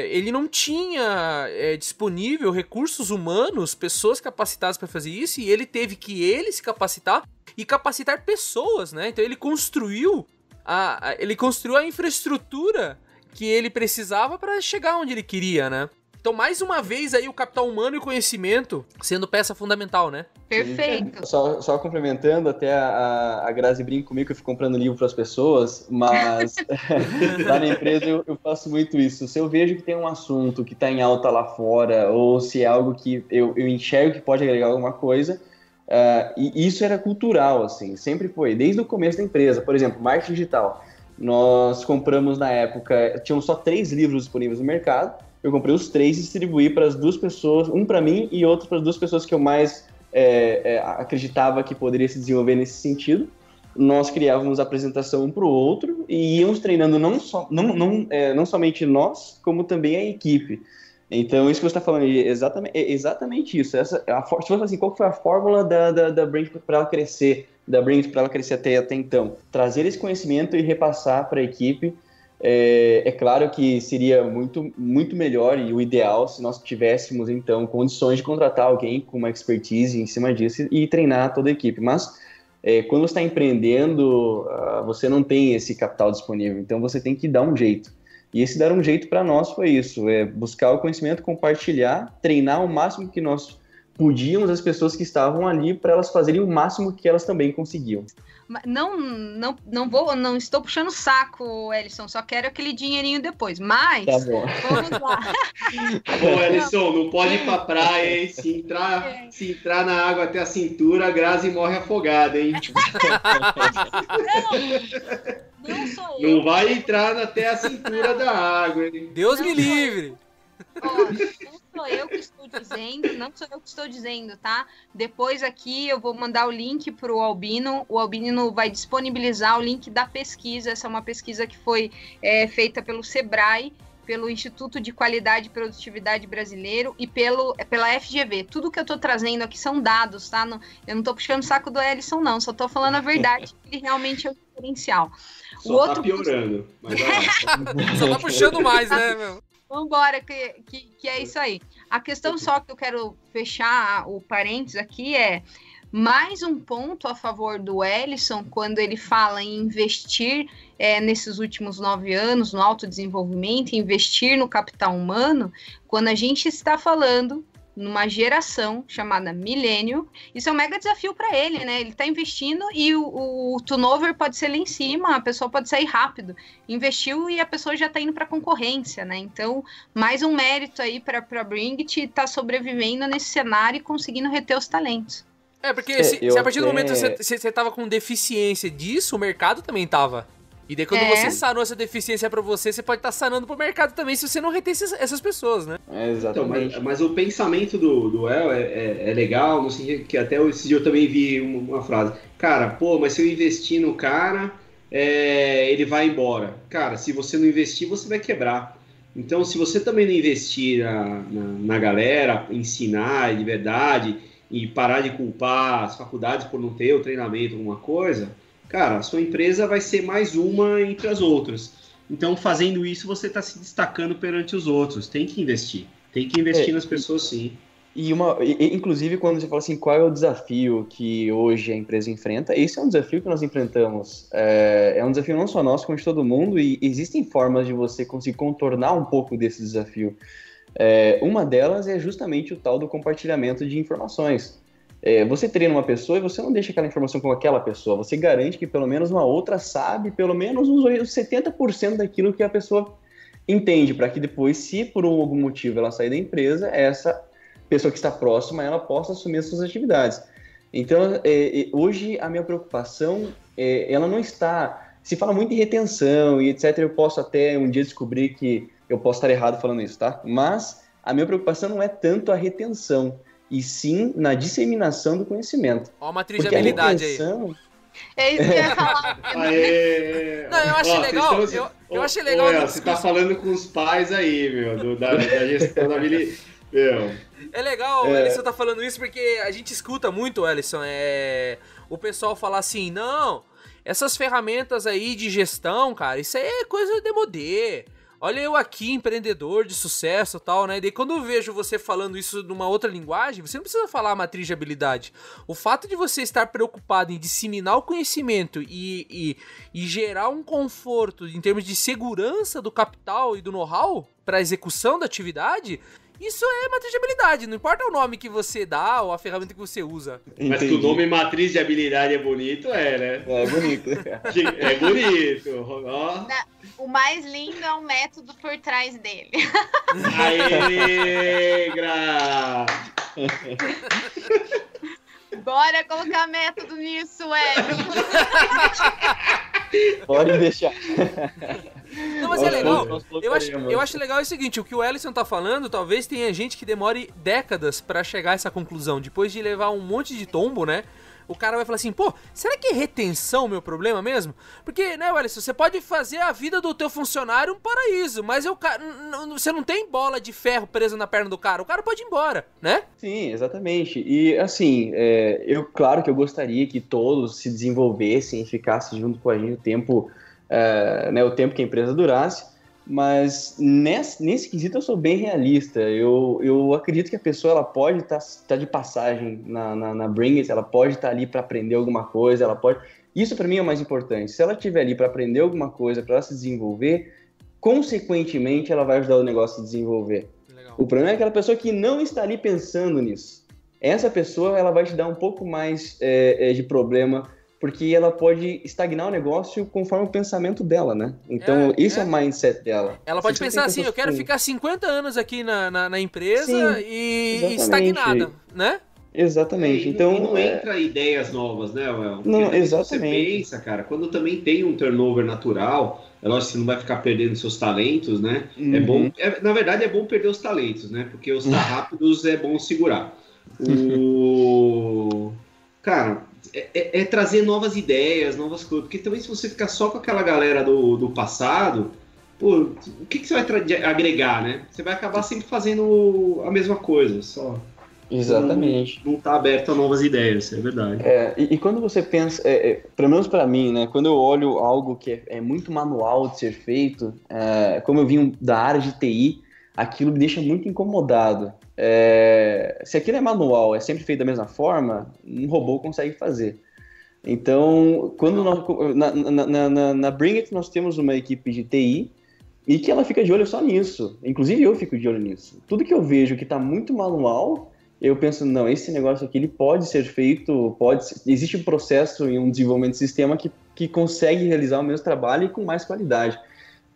Ele não tinha disponível recursos humanos, pessoas capacitadas para fazer isso, e ele teve que se capacitar e capacitar pessoas, né? Então ele construiu a infraestrutura que ele precisava para chegar onde ele queria, né? Então, mais uma vez aí, o capital humano e o conhecimento sendo peça fundamental, né? Perfeito. Só complementando, até a Grazi brinca comigo que eu fico comprando livro para as pessoas, mas lá na empresa eu faço muito isso. Se eu vejo que tem um assunto que está em alta lá fora, ou se é algo que eu enxergo que pode agregar alguma coisa, e isso era cultural, assim, sempre foi, desde o começo da empresa. Por exemplo, marketing digital. Nós compramos na época, tinham só 3 livros disponíveis no mercado, eu comprei os 3 e distribuí para as 2 pessoas, um para mim e outro para as 2 pessoas que eu mais acreditava que poderia se desenvolver nesse sentido. Nós criávamos a apresentação um para o outro e íamos treinando não somente nós, como também a equipe. Então, isso que você está falando é exatamente isso. Se você fala assim, qual foi a fórmula da Bringit para ela crescer? Da Bringit para ela crescer até então? Trazer esse conhecimento e repassar para a equipe. É claro que seria muito, muito melhor e o ideal se nós tivéssemos, então, condições de contratar alguém com uma expertise em cima disso e treinar toda a equipe. Mas quando você está empreendendo, você não tem esse capital disponível, então você tem que dar um jeito. E esse dar um jeito para nós foi isso, buscar o conhecimento, compartilhar, treinar o máximo que nós podíamos as pessoas que estavam ali para elas fazerem o máximo que elas também conseguiam. Não estou puxando o saco, Ellison, só quero aquele dinheirinho depois, mas tá bom. Vamos lá. Ô, Ellison, não pode ir pra praia, hein? Se entrar na água até a cintura, a Grazi morre afogada, hein? Não sou eu. Não vai entrar até a cintura da água, hein? Deus me livre! Não sou eu que estou dizendo, tá? Depois aqui eu vou mandar o link pro Albino. O Albino vai disponibilizar o link da pesquisa. Essa é uma pesquisa que foi feita pelo Sebrae, pelo Instituto de Qualidade e Produtividade Brasileiro e pela FGV. Tudo que eu tô trazendo aqui são dados, tá? Eu não tô puxando o saco do Ellison, não. Só tô falando a verdade, ele realmente é o diferencial. Só tá piorando. Mas só tá puxando mais, né, meu? Vambora, que é isso aí. A questão só que eu quero fechar o parênteses aqui é mais um ponto a favor do Ellison quando ele fala em investir nesses últimos 9 anos no autodesenvolvimento, investir no capital humano, quando a gente está falando numa geração chamada milênio, isso é um mega desafio para ele, né? Ele está investindo e o turnover pode ser lá em cima, a pessoa pode sair rápido. Investiu e a pessoa já está indo para concorrência, né? Então, mais um mérito aí para a Bringit estar sobrevivendo nesse cenário e conseguindo reter os talentos. Porque se a partir do momento que você estava com deficiência disso, o mercado também estava. E daí quando você sanou essa deficiência pra você pode estar sanando pro mercado também se você não reter essas pessoas, né? Exatamente. Então, mas o pensamento do El é legal, no sentido que até esse dia eu também vi uma frase. Cara, mas se eu investir no cara, ele vai embora. Cara, se você não investir, você vai quebrar. Então, se você também não investir na galera, ensinar de verdade e parar de culpar as faculdades por não ter o treinamento, alguma coisa... Cara, a sua empresa vai ser mais uma entre as outras. Então, fazendo isso, você está se destacando perante os outros. Tem que investir. Tem que investir nas pessoas, sim. Inclusive, quando você fala assim, qual é o desafio que hoje a empresa enfrenta, esse é um desafio que nós enfrentamos. É um desafio não só nosso, como de todo mundo, e existem formas de você conseguir contornar um pouco desse desafio. Uma delas é justamente o tal do compartilhamento de informações. Você treina uma pessoa e você não deixa aquela informação com aquela pessoa, você garante que pelo menos uma outra sabe pelo menos uns 70% daquilo que a pessoa entende, para que depois, se por algum motivo ela sair da empresa, essa pessoa que está próxima, ela possa assumir as suas atividades. Então, hoje a minha preocupação, ela não está... Se fala muito em retenção e etc, eu posso até um dia descobrir que eu posso estar errado falando isso, tá? Mas a minha preocupação não é tanto a retenção, e sim na disseminação do conhecimento. Ó, uma matriz de habilidade retenção... aí. É isso que eu ia falar. Não, eu achei legal. Eu achei legal. Você tá falando com os pais aí, meu, da gestão da habilidade. É legal, o Ellison tá falando isso porque a gente escuta muito, Ellison, o pessoal falar assim, não, essas ferramentas aí de gestão, cara, isso aí é coisa de modê. Olha eu aqui, empreendedor de sucesso e tal, né? E daí quando eu vejo você falando isso numa outra linguagem, você não precisa falar a matriz de habilidade. O fato de você estar preocupado em disseminar o conhecimento e gerar um conforto em termos de segurança do capital e do know-how para a execução da atividade, isso é matriz de habilidade. Não importa o nome que você dá ou a ferramenta que você usa. Mas que o nome matriz de habilidade é bonito, né? É bonito. É bonito. Ó. O mais lindo é o método por trás dele. Aê, Gra! Bora colocar método nisso, Pode deixar. Não, mas é legal. Eu acho legal o seguinte, o que o Ellison tá falando, talvez tenha gente que demore décadas pra chegar a essa conclusão. Depois de levar um monte de tombo, né? O cara vai falar assim, será que é retenção o meu problema mesmo? Porque, né, Ellison, você pode fazer a vida do teu funcionário um paraíso, mas você não tem bola de ferro presa na perna do cara, o cara pode ir embora, né? Sim, exatamente. E, assim, claro que eu gostaria que todos se desenvolvessem e ficassem junto com a gente o tempo que a empresa durasse, Mas nesse quesito eu sou bem realista. Eu acredito que a pessoa ela pode estar de passagem na Bring It, ela pode estar ali para aprender alguma coisa, ela pode... Isso para mim é o mais importante. Se ela estiver ali para aprender alguma coisa, para ela se desenvolver, consequentemente ela vai ajudar o negócio a desenvolver. Legal. O problema é aquela pessoa que não está ali pensando nisso. Essa pessoa ela vai te dar um pouco mais de problema, porque ela pode estagnar o negócio conforme o pensamento dela, né? Então, esse é o mindset dela. Ela pode pensar assim, eu quero ficar 50 anos aqui na empresa e estagnada, né? Exatamente. Então, e não entra ideias novas, né, Well? Não, exatamente. Você pensa, cara, quando também tem um turnover natural, é lógico que você não vai ficar perdendo seus talentos, né? É bom, na verdade, é bom perder os talentos, né? Porque os rápidos é bom segurar. Cara, é trazer novas ideias, novas coisas. Porque também se você ficar só com aquela galera do passado, pô, o que você vai agregar, né? Você vai acabar sempre fazendo a mesma coisa, só. Exatamente. Não tá aberto a novas ideias, é verdade. E quando você pensa, pelo menos para mim, né? Quando eu olho algo que é muito manual de ser feito, como eu vim da área de TI, aquilo me deixa muito incomodado. Se aquilo é manual, é sempre feito da mesma forma, um robô consegue fazer. Então, quando na Bring It nós temos uma equipe de TI e que ela fica de olho só nisso. Inclusive eu fico de olho nisso. Tudo que eu vejo que está muito manual, eu penso, não, esse negócio aqui ele pode ser feito, existe um processo em um desenvolvimento de sistema que consegue realizar o mesmo trabalho e com mais qualidade.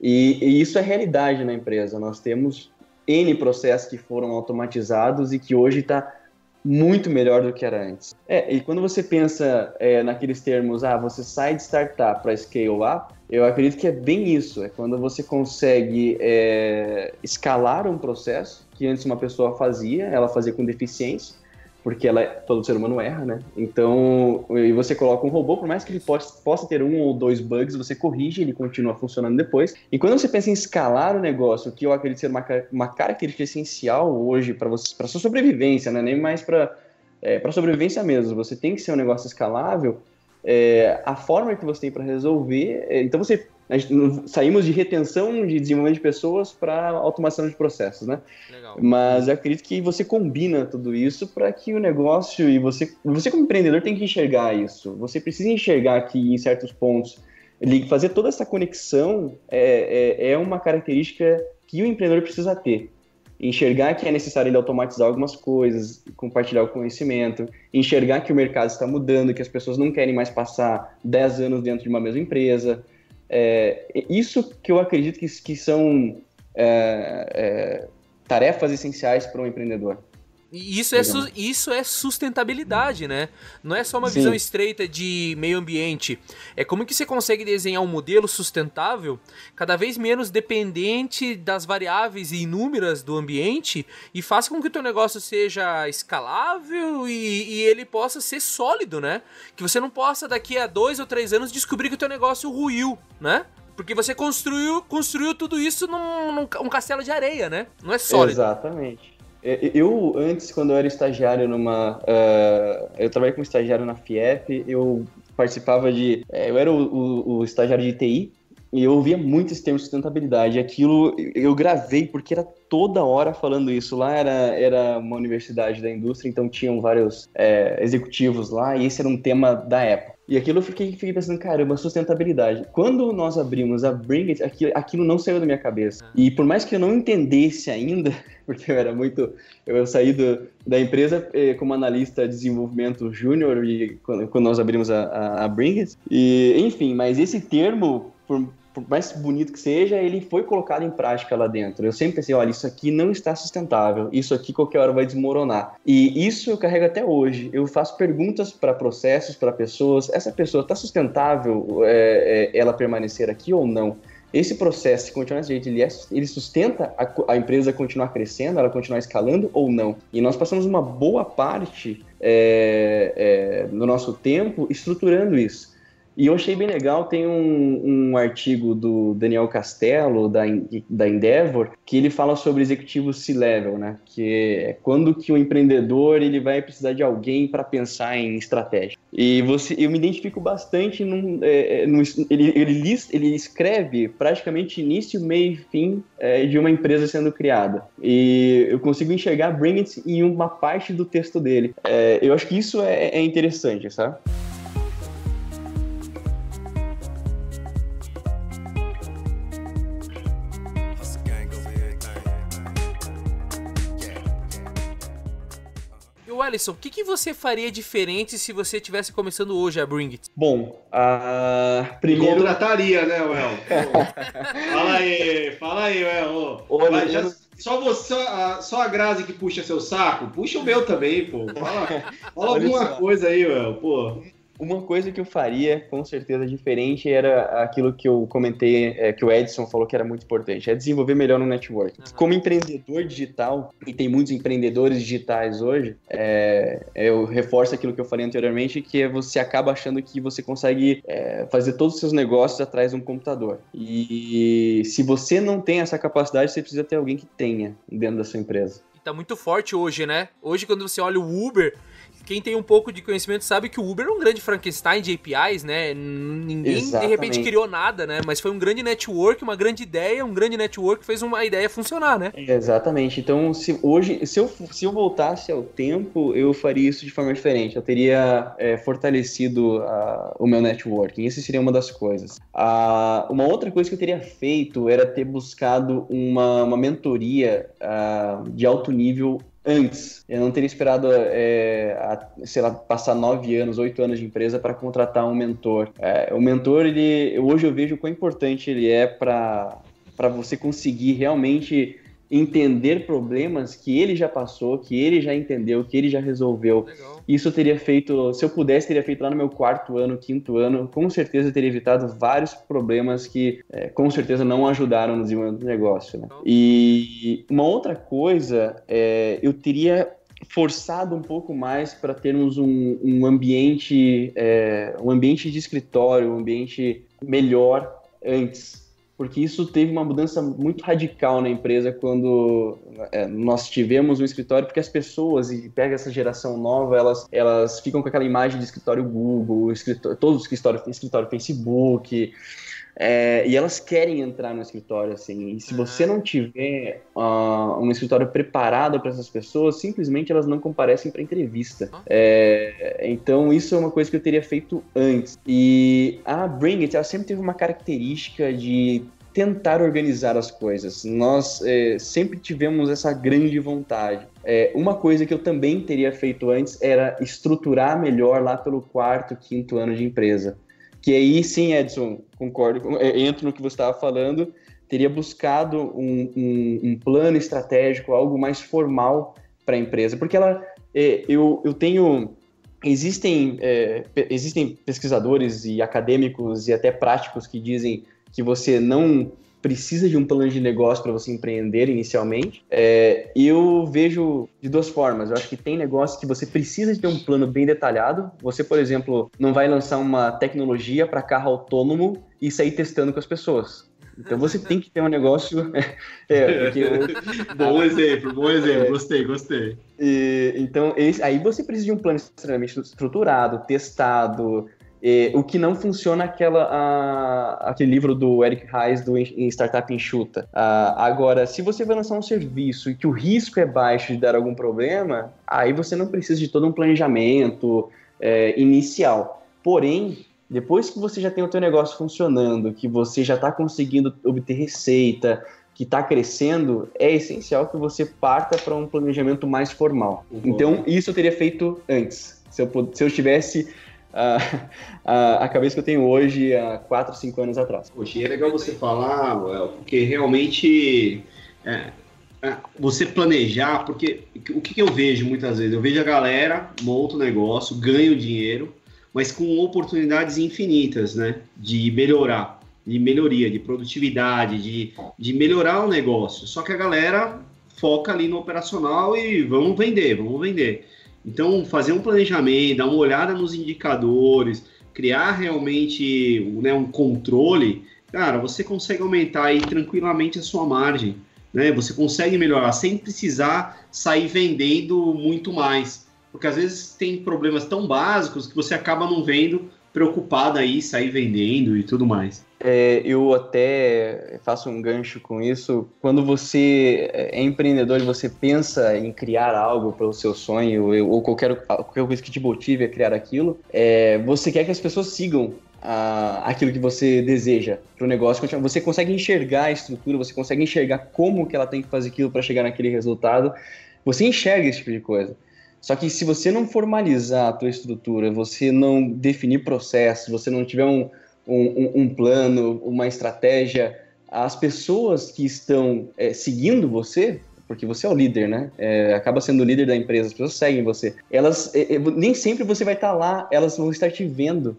E isso é realidade na empresa. Nós temos N processos que foram automatizados e que hoje está muito melhor do que era antes. E quando você pensa naqueles termos, você sai de startup para scale up, eu acredito que é bem isso. É quando você consegue escalar um processo que antes uma pessoa fazia, ela fazia com deficiência, porque todo ser humano erra, né? Então, e você coloca um robô, por mais que ele possa ter 1 ou 2 bugs, você corrige, ele continua funcionando depois. E quando você pensa em escalar o negócio, que eu acredito ser uma característica essencial hoje para sua sobrevivência, né? Nem mais para sobrevivência mesmo. Você tem que ser um negócio escalável. A forma que você tem para resolver... Então, saímos de retenção de desenvolvimento de pessoas para automação de processos, né? Legal. Mas eu acredito que você combina tudo isso para que o negócio e você como empreendedor tem que enxergar isso. Você precisa enxergar que em certos pontos fazer toda essa conexão é uma característica que o empreendedor precisa ter. Enxergar que é necessário ele automatizar algumas coisas, compartilhar o conhecimento, enxergar que o mercado está mudando, que as pessoas não querem mais passar 10 anos dentro de uma mesma empresa. Isso que eu acredito que são tarefas essenciais para um empreendedor. E isso é sustentabilidade, né? Não é só uma visão estreita de meio ambiente. É como que você consegue desenhar um modelo sustentável, cada vez menos dependente das variáveis inúmeras do ambiente, e faça com que o teu negócio seja escalável e ele possa ser sólido, né? Que você não possa daqui a 2 ou 3 anos descobrir que o teu negócio ruiu, né? Porque você construiu tudo isso num castelo de areia, né? Não é sólido. Exatamente. Eu, antes, quando eu era estagiário eu trabalhei como estagiário na FIEP, eu participava eu era o estagiário de TI, e eu ouvia muito esse termo de sustentabilidade. Aquilo eu gravei, porque era toda hora falando isso. Lá era uma universidade da indústria, então tinham vários executivos lá, e esse era um tema da época. E aquilo eu fiquei pensando, caramba, sustentabilidade. Quando nós abrimos a Bring It, aquilo não saiu da minha cabeça. E por mais que eu não entendesse ainda, porque eu saí da empresa como analista de desenvolvimento júnior quando nós abrimos a Bring It. E, enfim, mas esse termo, por mais bonito que seja, ele foi colocado em prática lá dentro. Eu sempre pensei, olha, isso aqui não está sustentável, isso aqui qualquer hora vai desmoronar. E isso eu carrego até hoje. Eu faço perguntas para processos, para pessoas. Essa pessoa está sustentável ela permanecer aqui ou não? Esse processo, se continuar desse jeito, ele sustenta a empresa continuar crescendo, ela continuar escalando ou não? E nós passamos uma boa parte do nosso tempo estruturando isso. E eu achei bem legal, tem um artigo do Daniel Castello, da Endeavor, que ele fala sobre executivo C-level, né? Que é quando que o empreendedor ele vai precisar de alguém para pensar em estratégia. E eu me identifico bastante, ele escreve praticamente início, meio e fim de uma empresa sendo criada. E eu consigo enxergar Bring It em uma parte do texto dele. Eu acho que isso é interessante, sabe? Alisson, o que você faria diferente se você estivesse começando hoje a Bring It? Bom, primeiro... Contrataria, né, Well? Fala aí, Well. Só a Grazi que puxa seu saco? Puxa o meu também, pô. Fala alguma coisa aí, Well, pô. Uma coisa que eu faria, com certeza, diferente era aquilo que eu comentei, que o Edson falou que era muito importante, é desenvolver melhor no network. Como empreendedor digital, e tem muitos empreendedores digitais hoje, eu reforço aquilo que eu falei anteriormente, que você acaba achando que você consegue fazer todos os seus negócios atrás de um computador. E se você não tem essa capacidade, você precisa ter alguém que tenha dentro da sua empresa. Tá muito forte hoje, né? Hoje, quando você olha o Uber... Quem tem um pouco de conhecimento sabe que o Uber é um grande Frankenstein de APIs, né? Ninguém, Exatamente. De repente, criou nada, né? Mas foi um grande network, uma grande ideia, um grande network que fez uma ideia funcionar, né? Exatamente. Então, se eu voltasse ao tempo, eu faria isso de forma diferente. Eu teria fortalecido o meu networking. Isso seria uma das coisas. Uma outra coisa que eu teria feito era ter buscado uma mentoria de alto nível antes. Eu não teria esperado, passar 9 anos, 8 anos de empresa para contratar um mentor. O mentor, hoje eu vejo o quão importante ele é para você conseguir realmente entender problemas que ele já passou, que ele já entendeu, que ele já resolveu. Legal. Isso eu teria feito, se eu pudesse, teria feito lá no meu 4º ano, 5º ano, com certeza eu teria evitado vários problemas que com certeza não ajudaram no desenvolvimento do negócio, né? E uma outra coisa, eu teria forçado um pouco mais para termos um ambiente de escritório, um ambiente melhor antes. Porque isso teve uma mudança muito radical na empresa quando nós tivemos um escritório, porque as pessoas, e pega essa geração nova, elas ficam com aquela imagem de escritório Google, todos os escritório Facebook, e elas querem entrar no escritório, assim, e se você não tiver um escritório preparado para essas pessoas, simplesmente elas não comparecem para entrevista. Então isso é uma coisa que eu teria feito antes. E a Bring It, ela sempre teve uma característica de tentar organizar as coisas. Nós sempre tivemos essa grande vontade. Uma coisa que eu também teria feito antes era estruturar melhor lá pelo 4º, 5º ano de empresa. Que aí sim, Edson, concordo, entro no que você estava falando, teria buscado um plano estratégico, algo mais formal para a empresa, porque existem pesquisadores e acadêmicos e até práticos que dizem que você não precisa de um plano de negócio para você empreender inicialmente. Eu vejo de duas formas. Eu acho que tem negócio que você precisa de ter um plano bem detalhado. Você, por exemplo, não vai lançar uma tecnologia para carro autônomo e sair testando com as pessoas. Então você tem que ter um negócio... Bom exemplo, gostei. Então, aí você precisa de um plano extremamente estruturado, testado. O que não funciona aquele livro do Eric Ries em Startup Enxuta. Agora, se você vai lançar um serviço e que o risco é baixo de dar algum problema, aí você não precisa de todo um planejamento inicial. Porém, depois que você já tem o teu negócio funcionando, que você já está conseguindo obter receita, que está crescendo, é essencial que você parta para um planejamento mais formal. Então, isso eu teria feito antes. Se eu tivesse a cabeça que eu tenho hoje há 4, 5 anos atrás. Poxa, e é legal você falar, porque realmente você planejar, porque o que eu vejo muitas vezes? Eu vejo a galera monta o negócio, ganha o dinheiro, mas com oportunidades infinitas, né? De melhorar, de melhoria, de produtividade, de melhorar o negócio. Só que a galera foca ali no operacional e vamos vender. Então, fazer um planejamento, dar uma olhada nos indicadores, criar realmente, né, um controle, cara, você consegue aumentar aí tranquilamente a sua margem, né? Você consegue melhorar sem precisar sair vendendo muito mais, porque às vezes tem problemas tão básicos que você acaba não vendo, preocupado aí, sair vendendo e tudo mais. Eu até faço um gancho com isso. Quando você é empreendedor e você pensa em criar algo para o seu sonho ou qualquer coisa que te motive a criar aquilo, você quer que as pessoas sigam aquilo que você deseja para o negócio. Você consegue enxergar a estrutura, você consegue enxergar como que ela tem que fazer aquilo para chegar naquele resultado. Você enxerga esse tipo de coisa. Só que se você não formalizar a tua estrutura, você não definir processo, você não tiver um plano, uma estratégia, as pessoas que estão seguindo você, porque você é o líder, né? Acaba sendo o líder da empresa, as pessoas seguem você. Elas, nem sempre você vai estar lá, elas vão estar te vendo.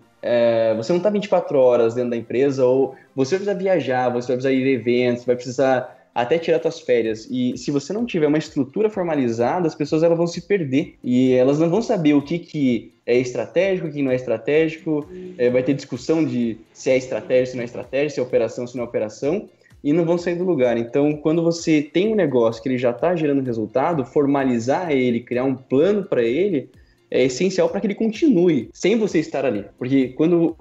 Você não está 24 horas dentro da empresa, ou você vai precisar viajar, você vai precisar ir a eventos, vai precisar até tirar suas férias. E se você não tiver uma estrutura formalizada, as pessoas elas vão se perder. E elas não vão saber o que é estratégico, o que não é estratégico. Vai ter discussão de se é estratégia, se não é estratégia, se é operação, se não é operação. E não vão sair do lugar. Então, quando você tem um negócio que ele já está gerando resultado, formalizar ele, criar um plano para ele, é essencial para que ele continue, sem você estar ali. Porque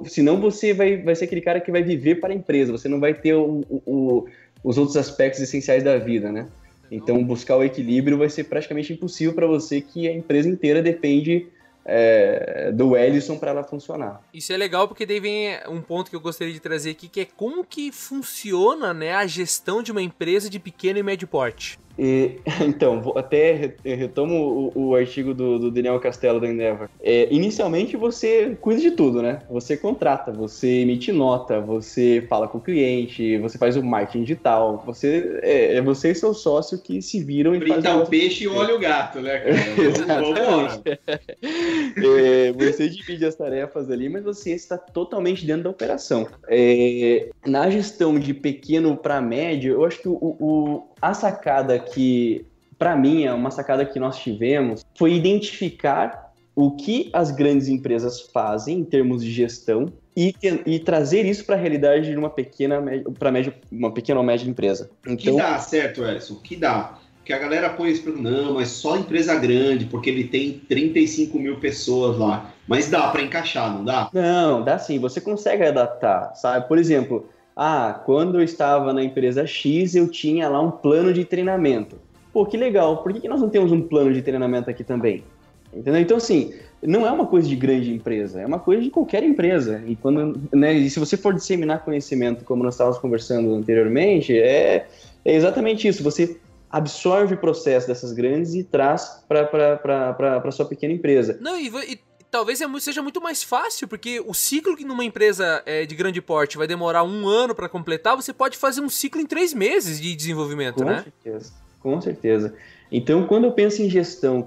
senão você vai ser aquele cara que vai viver para a empresa, você não vai ter os outros aspectos essenciais da vida, né? Então, buscar o equilíbrio vai ser praticamente impossível para você, que a empresa inteira depende do Ellison para ela funcionar. Isso é legal, porque daí vem um ponto que eu gostaria de trazer aqui, que é como que funciona, né, a gestão de uma empresa de pequeno e médio porte. Então, até retomo o artigo do Daniel Castelo da Endeavor. Inicialmente você cuida de tudo, né? Você contrata, você emite nota, você fala com o cliente, você faz o marketing digital, você e seu sócio que se viram e fazem... o peixe e olha o gato, né, cara? Exatamente. Você divide as tarefas ali, mas você está totalmente dentro da operação. Na gestão de pequeno para médio, eu acho que a sacada que, para mim, é uma sacada que nós tivemos, foi identificar o que as grandes empresas fazem em termos de gestão e trazer isso para a realidade de uma pequena ou média empresa. Então, que dá certo, Ellison, que dá. Porque a galera põe isso, não, mas só empresa grande, porque ele tem 35 mil pessoas lá. Mas dá para encaixar, não dá? Não, dá sim, você consegue adaptar, sabe? Por exemplo... quando eu estava na empresa X, eu tinha lá um plano de treinamento. Pô, que legal, por que nós não temos um plano de treinamento aqui também? Entendeu? Então, assim, não é uma coisa de grande empresa, é uma coisa de qualquer empresa. E, e se você for disseminar conhecimento, como nós estávamos conversando anteriormente, é exatamente isso. Você absorve o processo dessas grandes e traz para a sua pequena empresa. Não, e talvez seja muito mais fácil, porque o ciclo que numa empresa de grande porte vai demorar 1 ano para completar, você pode fazer um ciclo em 3 meses de desenvolvimento, né? Com certeza. Então, quando eu penso em gestão,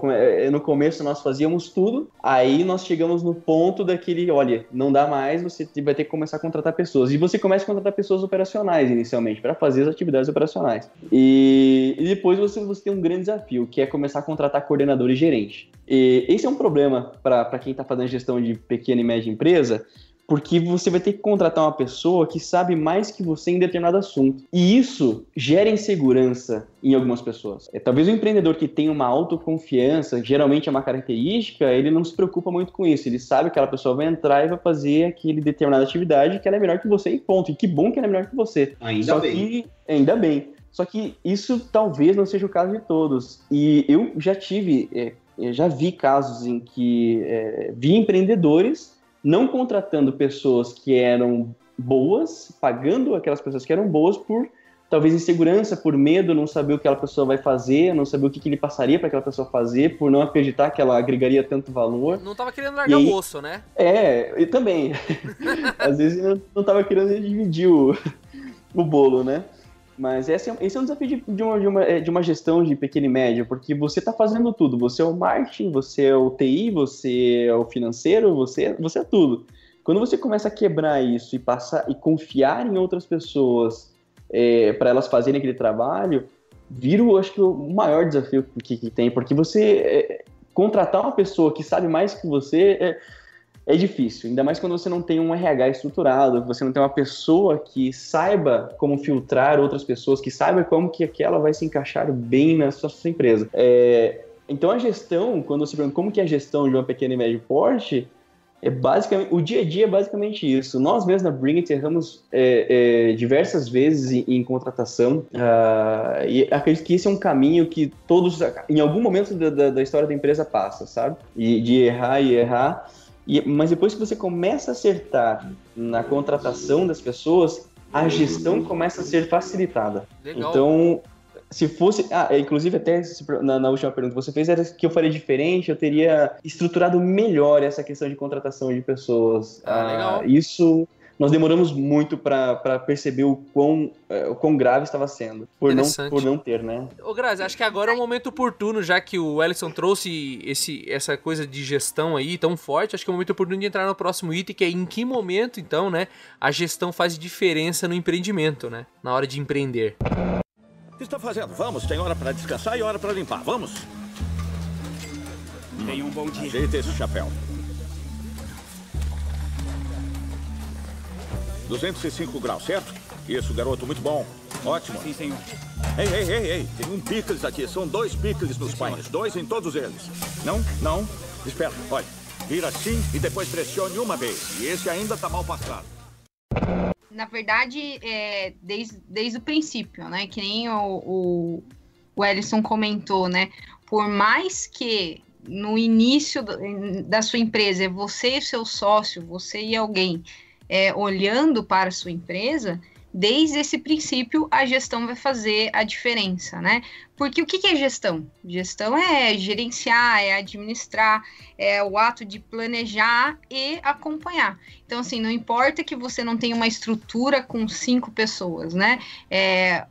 no começo nós fazíamos tudo, aí nós chegamos no ponto daquele, olha, não dá mais, você vai ter que começar a contratar pessoas. E você começa a contratar pessoas operacionais inicialmente, para fazer as atividades operacionais. E depois você tem um grande desafio, que é começar a contratar coordenador e gerente. E esse é um problema para quem está fazendo gestão de pequena e média empresa, porque você vai ter que contratar uma pessoa que sabe mais que você em determinado assunto. E isso gera insegurança em algumas pessoas. Talvez o empreendedor que tem uma autoconfiança, geralmente é uma característica, ele não se preocupa muito com isso. Ele sabe que aquela pessoa vai entrar e vai fazer aquele determinada atividade que ela é melhor que você e ponto. E que bom que ela é melhor que você. Ainda bem. Só que isso talvez não seja o caso de todos. E eu já vi casos em que vi empreendedores não contratando pessoas que eram boas, pagando aquelas pessoas que eram boas por talvez insegurança, por medo, não saber o que aquela pessoa vai fazer, não saber o que ele passaria para aquela pessoa fazer, por não acreditar que ela agregaria tanto valor. Não estava querendo largar o osso, né? Eu também. Às vezes eu não estava querendo dividir o bolo, né? Mas esse é um desafio de uma gestão de pequena e média, porque você está fazendo tudo. Você é o marketing, você é o TI, você é o financeiro, você é tudo. Quando você começa a quebrar isso e confiar em outras pessoas para elas fazerem aquele trabalho, vira, acho que, o maior desafio que tem, porque você contratar uma pessoa que sabe mais que você é difícil, ainda mais quando você não tem um RH estruturado, você não tem uma pessoa que saiba como filtrar outras pessoas, que saiba como que aquela vai se encaixar bem na sua empresa. Então a gestão, quando você pergunta como que é a gestão de uma pequena e médio porte, basicamente, o dia a dia é basicamente isso. Nós mesmos na Bring It erramos diversas vezes em contratação, e acredito que esse é um caminho que todos, em algum momento da história da empresa, passa, sabe? De errar e errar. Mas depois que você começa a acertar na contratação das pessoas, a gestão começa a ser facilitada. Legal. Então, se fosse... inclusive até na última pergunta que você fez, era que eu faria diferente, eu teria estruturado melhor essa questão de contratação de pessoas. Legal. Isso... Nós demoramos muito para perceber o quão grave estava sendo, por não ter, né? Ô, Grazi, acho que agora é o momento oportuno, já que o Ellison trouxe essa coisa de gestão aí tão forte, acho que é o momento oportuno de entrar no próximo item, que é em que momento, então, né, a gestão faz diferença no empreendimento, né? Na hora de empreender. O que está fazendo? Vamos, tem hora para descansar e hora para limpar, vamos! Tenha um bom dia. Ajeita esse chapéu. 205 graus, certo? Isso, garoto, muito bom. Ótimo. Sim, senhor. Ei, tem um picles aqui. São 2 picles nos painéis. 2 em todos eles. Não. Espera, olha. Vira assim e depois pressione uma vez. E esse ainda tá mal passado. Na verdade, desde o princípio, né? Que nem o Ellison comentou, né? Por mais que no início da sua empresa, você e seu sócio, você e alguém... olhando para a sua empresa, desde esse princípio a gestão vai fazer a diferença, né? Porque o que é gestão? Gestão é gerenciar, é administrar, é o ato de planejar e acompanhar. Então, assim, não importa que você não tenha uma estrutura com 5 pessoas, né?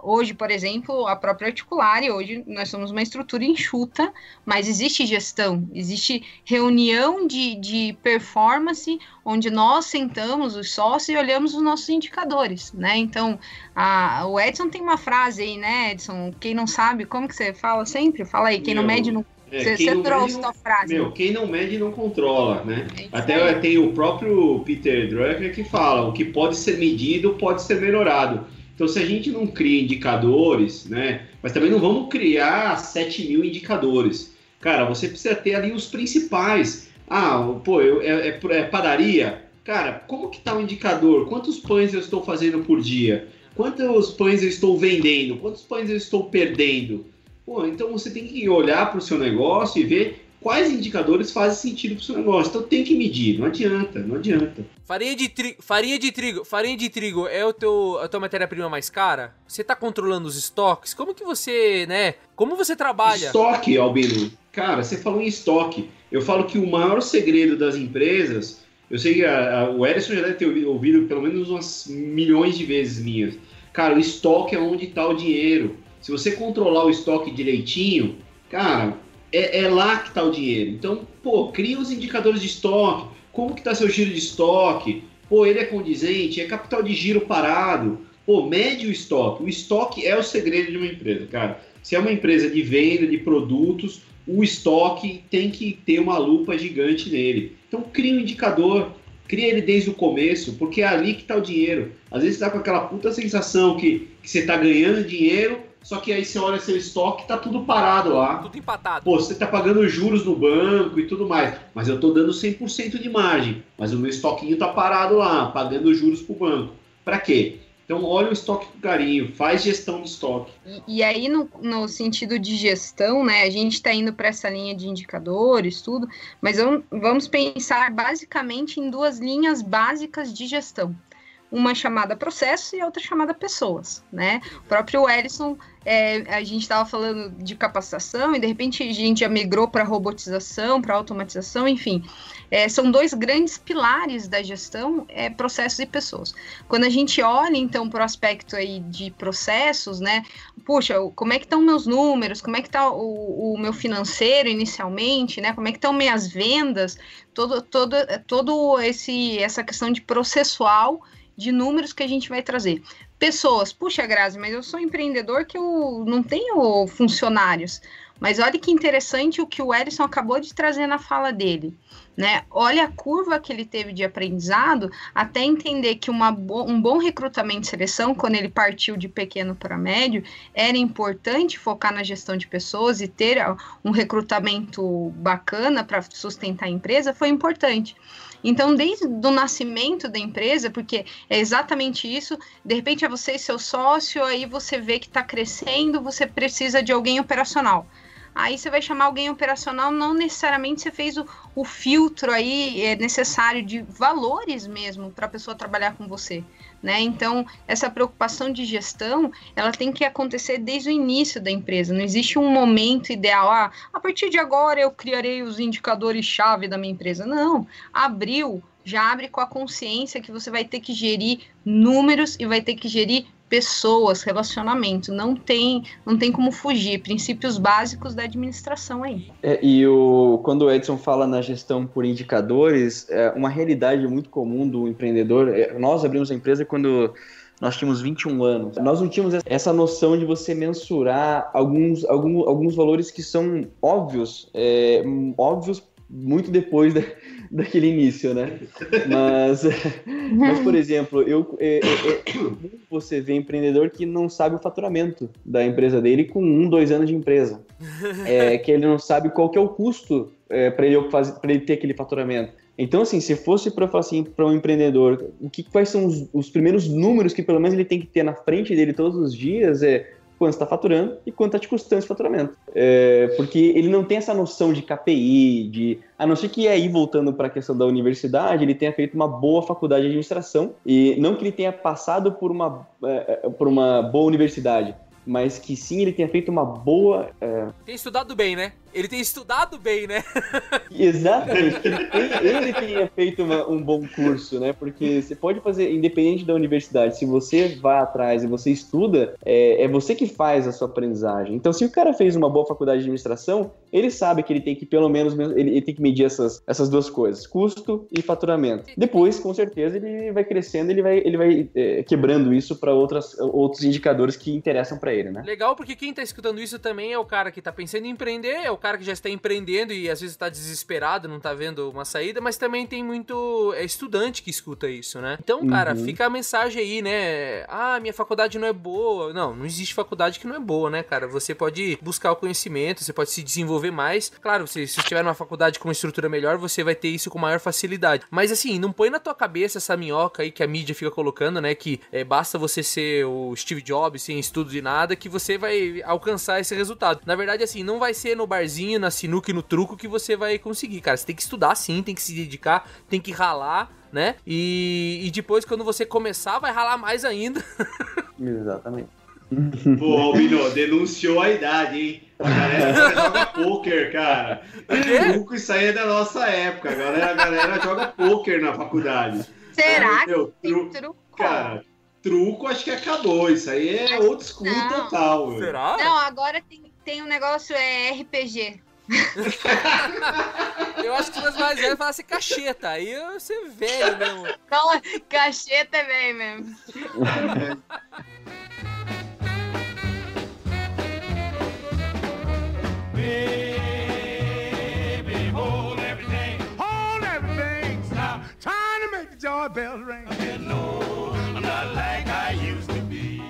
Hoje, por exemplo, a própria Articulare, hoje nós somos uma estrutura enxuta, mas existe gestão, existe reunião de performance, onde nós sentamos os sócios e olhamos os nossos indicadores, né? Então, o Edson tem uma frase aí, né, Edson? Quem não sabe, como que você fala sempre? Fala aí, quem não mede não... Você trouxe a frase. Quem não mede não controla, né? Até tem o próprio Peter Drucker que fala, o que pode ser medido pode ser melhorado. Então, se a gente não cria indicadores, né? Mas também não vamos criar 7.000 indicadores. Cara, você precisa ter ali os principais. É padaria? Cara, como que tá o indicador? Quantos pães eu estou fazendo por dia? Quantos pães eu estou vendendo? Quantos pães eu estou perdendo? Então você tem que olhar para o seu negócio e ver quais indicadores fazem sentido para o seu negócio. Então tem que medir, não adianta. Farinha de trigo é a tua matéria-prima mais cara? Você está controlando os estoques? Como que você, né? Como você trabalha? Estoque, Albino. Cara, você falou em estoque. Eu falo que o maior segredo das empresas, eu sei que o Ellison já deve ter ouvido pelo menos umas milhões de vezes minhas. Cara, o estoque é onde está o dinheiro. Se você controlar o estoque direitinho, cara, é lá que está o dinheiro. Então, cria os indicadores de estoque. Como que está seu giro de estoque? Ele é condizente? É capital de giro parado? Mede o estoque. O estoque é o segredo de uma empresa, cara. Se é uma empresa de venda de produtos, o estoque tem que ter uma lupa gigante nele. Então, cria um indicador. Cria ele desde o começo, porque é ali que está o dinheiro. Às vezes você está com aquela puta sensação que você está ganhando dinheiro, só que aí você olha seu estoque, tá tudo parado lá. Tudo empatado. Você tá pagando juros no banco e tudo mais. Mas eu tô dando 100% de margem. Mas o meu estoquinho tá parado lá, pagando juros pro banco. Pra quê? Então olha o estoque com carinho, faz gestão de estoque. E aí no sentido de gestão, né, a gente está indo para essa linha de indicadores, tudo, mas vamos pensar basicamente em 2 linhas básicas de gestão. Uma chamada processos e outra chamada pessoas, né? O próprio Ellison, a gente estava falando de capacitação e de repente a gente já migrou para robotização, para automatização, enfim. São 2 grandes pilares da gestão, processos e pessoas. Quando a gente olha, então, para o aspecto aí de processos, né? Puxa, como é que estão meus números? Como é que está o meu financeiro inicialmente, né? Como é que estão minhas vendas? Essa questão de processual de números que a gente vai trazer. Pessoas, puxa, Grazi, mas eu sou empreendedor que eu não tenho funcionários. Mas olha que interessante o que o Ellison acabou de trazer na fala dele, né? Olha a curva que ele teve de aprendizado até entender que um bom recrutamento e seleção, quando ele partiu de pequeno para médio, era importante focar na gestão de pessoas e ter um recrutamento bacana para sustentar a empresa, foi importante. Então, desde o nascimento da empresa, porque é exatamente isso, de repente é você e seu sócio, aí você vê que está crescendo, você precisa de alguém operacional. Aí você vai chamar alguém operacional, não necessariamente você fez o filtro aí necessário de valores mesmo para a pessoa trabalhar com você, né? Então, essa preocupação de gestão, ela tem que acontecer desde o início da empresa. Não existe um momento ideal, a partir de agora eu criarei os indicadores-chave da minha empresa. Não, já abre com a consciência que você vai ter que gerir números e vai ter que gerir pessoas, relacionamento, não tem como fugir, princípios básicos da administração aí. Quando o Edson fala na gestão por indicadores, uma realidade muito comum do empreendedor, nós abrimos a empresa quando nós tínhamos 21 anos, nós não tínhamos essa noção de você mensurar alguns valores que são óbvios muito depois daquele início, né? Mas por exemplo, você vê empreendedor que não sabe o faturamento da empresa dele com 1-2 anos de empresa. Que ele não sabe qual que é o custo para ele ter aquele faturamento. Então, assim, se fosse para falar assim, para um empreendedor, quais são os primeiros números que pelo menos ele tem que ter na frente dele todos os dias quanto está faturando e quanto está te custando esse faturamento. Porque ele não tem essa noção de KPI, a não ser que aí, voltando para a questão da universidade, ele tenha feito uma boa faculdade de administração, e não que ele tenha passado por uma boa universidade, mas que sim, ele tenha feito uma boa... Tem estudado bem, né? Ele tem estudado bem, né? Exatamente, ele tenha feito um bom curso, né? Porque você pode fazer, independente da universidade, se você vai atrás e você estuda, é você que faz a sua aprendizagem. Então, se o cara fez uma boa faculdade de administração, ele sabe que ele tem que, pelo menos, ele tem que medir essas duas coisas, custo e faturamento. Depois, com certeza, ele vai crescendo, ele vai quebrando isso para outros indicadores que interessam para ele, né? Legal, porque quem tá escutando isso também é o cara que tá pensando em empreender, é o cara que já está empreendendo e às vezes tá desesperado, não tá vendo uma saída, mas também tem muito estudante que escuta isso, né? Então, cara, fica a mensagem aí, né? Minha faculdade não é boa. Não existe faculdade que não é boa, né, cara? Você pode buscar o conhecimento, você pode se desenvolver mais. Claro, se você tiver numa faculdade com uma estrutura melhor, você vai ter isso com maior facilidade. Mas assim, não põe na tua cabeça essa minhoca aí que a mídia fica colocando, né? Que basta você ser o Steve Jobs sem estudo de nada que você vai alcançar esse resultado. Na verdade, assim, não vai ser no barzinho, na sinuca e no truco que você vai conseguir, cara. Você tem que estudar sim, tem que se dedicar, tem que ralar, né? E depois, quando você começar, vai ralar mais ainda. Exatamente. Pô, Albino, denunciou a idade, hein? A galera joga pôquer, cara. Truco, isso aí é da nossa época. A galera joga pôquer na faculdade. Será que tem truco? Cara, truco acho que acabou. Isso aí é old school total. Será? Não, agora tem um negócio, RPG. Eu acho que os mais velhos falam assim, cacheta. Aí você é velho mesmo. Não, cacheta é velho mesmo. Baby, hold everything. Stop trying to make the joy bells ring. No, I'm not like I used to be.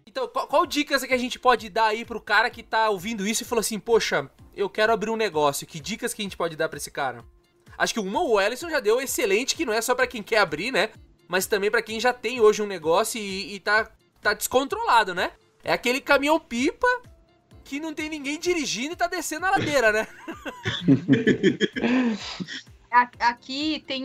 Então, qual dicas que a gente pode dar aí pro cara que tá ouvindo isso e falou assim, poxa, eu quero abrir um negócio. Que dicas que a gente pode dar pra esse cara? Acho que o Ellison já deu excelente, que não é só pra quem quer abrir, né? Mas também pra quem já tem hoje um negócio e tá descontrolado, né? É aquele caminhão-pipa que não tem ninguém dirigindo e tá descendo a ladeira, né? Aqui tem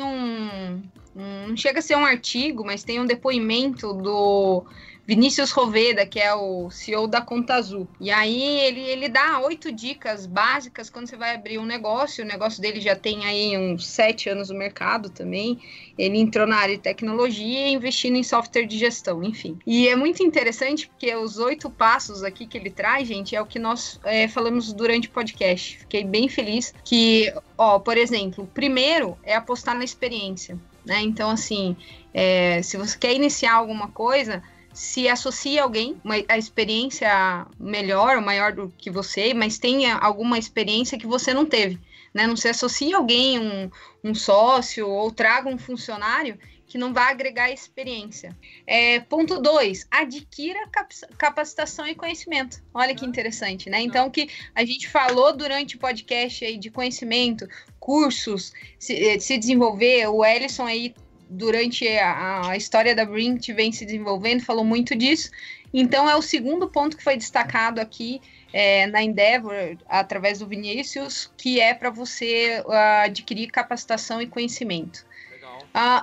não chega a ser um artigo, mas tem um depoimento do Vinícius Roveda, que é o CEO da Conta Azul. E aí ele dá 8 dicas básicas quando você vai abrir um negócio. O negócio dele já tem aí uns 7 anos no mercado também. Ele entrou na área de tecnologia, investindo em software de gestão, enfim. E é muito interessante porque os 8 passos aqui que ele traz, gente, é o que nós falamos durante o podcast. Fiquei bem feliz que, por exemplo, o primeiro é apostar na experiência, né? Então, assim, se você quer iniciar alguma coisa, se associe a alguém, a experiência melhor ou maior do que você, mas tenha alguma experiência que você não teve, né? Não se associe a alguém, um sócio, ou traga um funcionário que não vai agregar experiência. Ponto 2, adquira capacitação e conhecimento. Olha que interessante, né? Então, que a gente falou durante o podcast aí de conhecimento, cursos, se desenvolver, o Ellison aí, durante a história da Brint, vem se desenvolvendo, falou muito disso. Então, é o segundo ponto que foi destacado aqui na Endeavor, através do Vinícius, que é para você adquirir capacitação e conhecimento.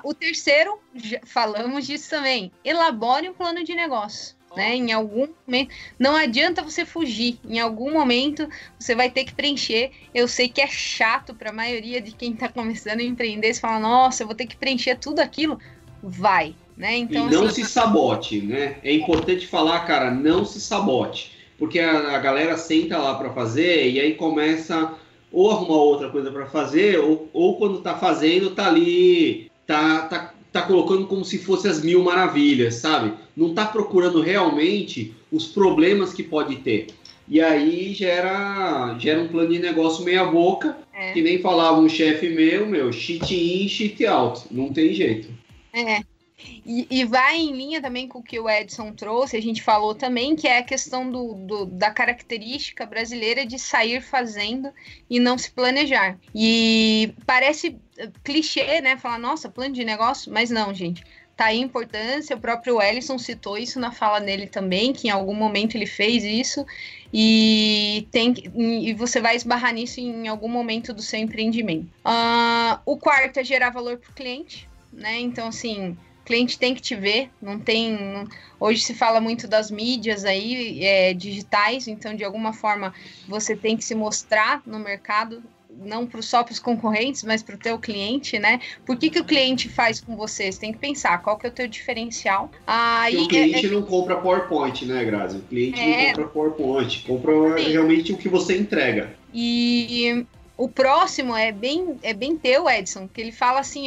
O terceiro, falamos disso também, elabore um plano de negócio. Né? Em algum momento, não adianta você fugir, em algum momento você vai ter que preencher. Eu sei que é chato para a maioria de quem está começando a empreender, você fala, nossa, eu vou ter que preencher tudo aquilo, vai, né? Então, e não assim, se sabote, né? É importante falar, cara, não se sabote, porque a galera senta lá para fazer e aí começa ou arrumar outra coisa para fazer, ou quando tá fazendo, tá ali, tá colocando como se fosse as 1000 maravilhas, sabe? Não tá procurando realmente os problemas que pode ter. E aí gera um plano de negócio meia boca, que nem falava um chefe meu, shit in, shit out. Não tem jeito. E vai em linha também com o que o Edson trouxe, a gente falou também, que é a questão da característica brasileira de sair fazendo e não se planejar. E parece clichê, né? Falar, nossa, plano de negócio, mas não, gente. Tá aí a importância, o próprio Ellison citou isso na fala dele também, que em algum momento ele fez isso, e você vai esbarrar nisso em algum momento do seu empreendimento. O quarto é gerar valor para o cliente, né? Então, assim, o cliente tem que te ver, hoje se fala muito das mídias aí, digitais, então de alguma forma você tem que se mostrar no mercado, não só para os concorrentes, mas para o teu cliente, né? Por que o cliente faz com você? Você tem que pensar qual que é o teu diferencial. O cliente não compra PowerPoint, né, Grazi? O cliente não compra PowerPoint, compra realmente o que você entrega. E o próximo é bem teu, Edson, que ele fala assim,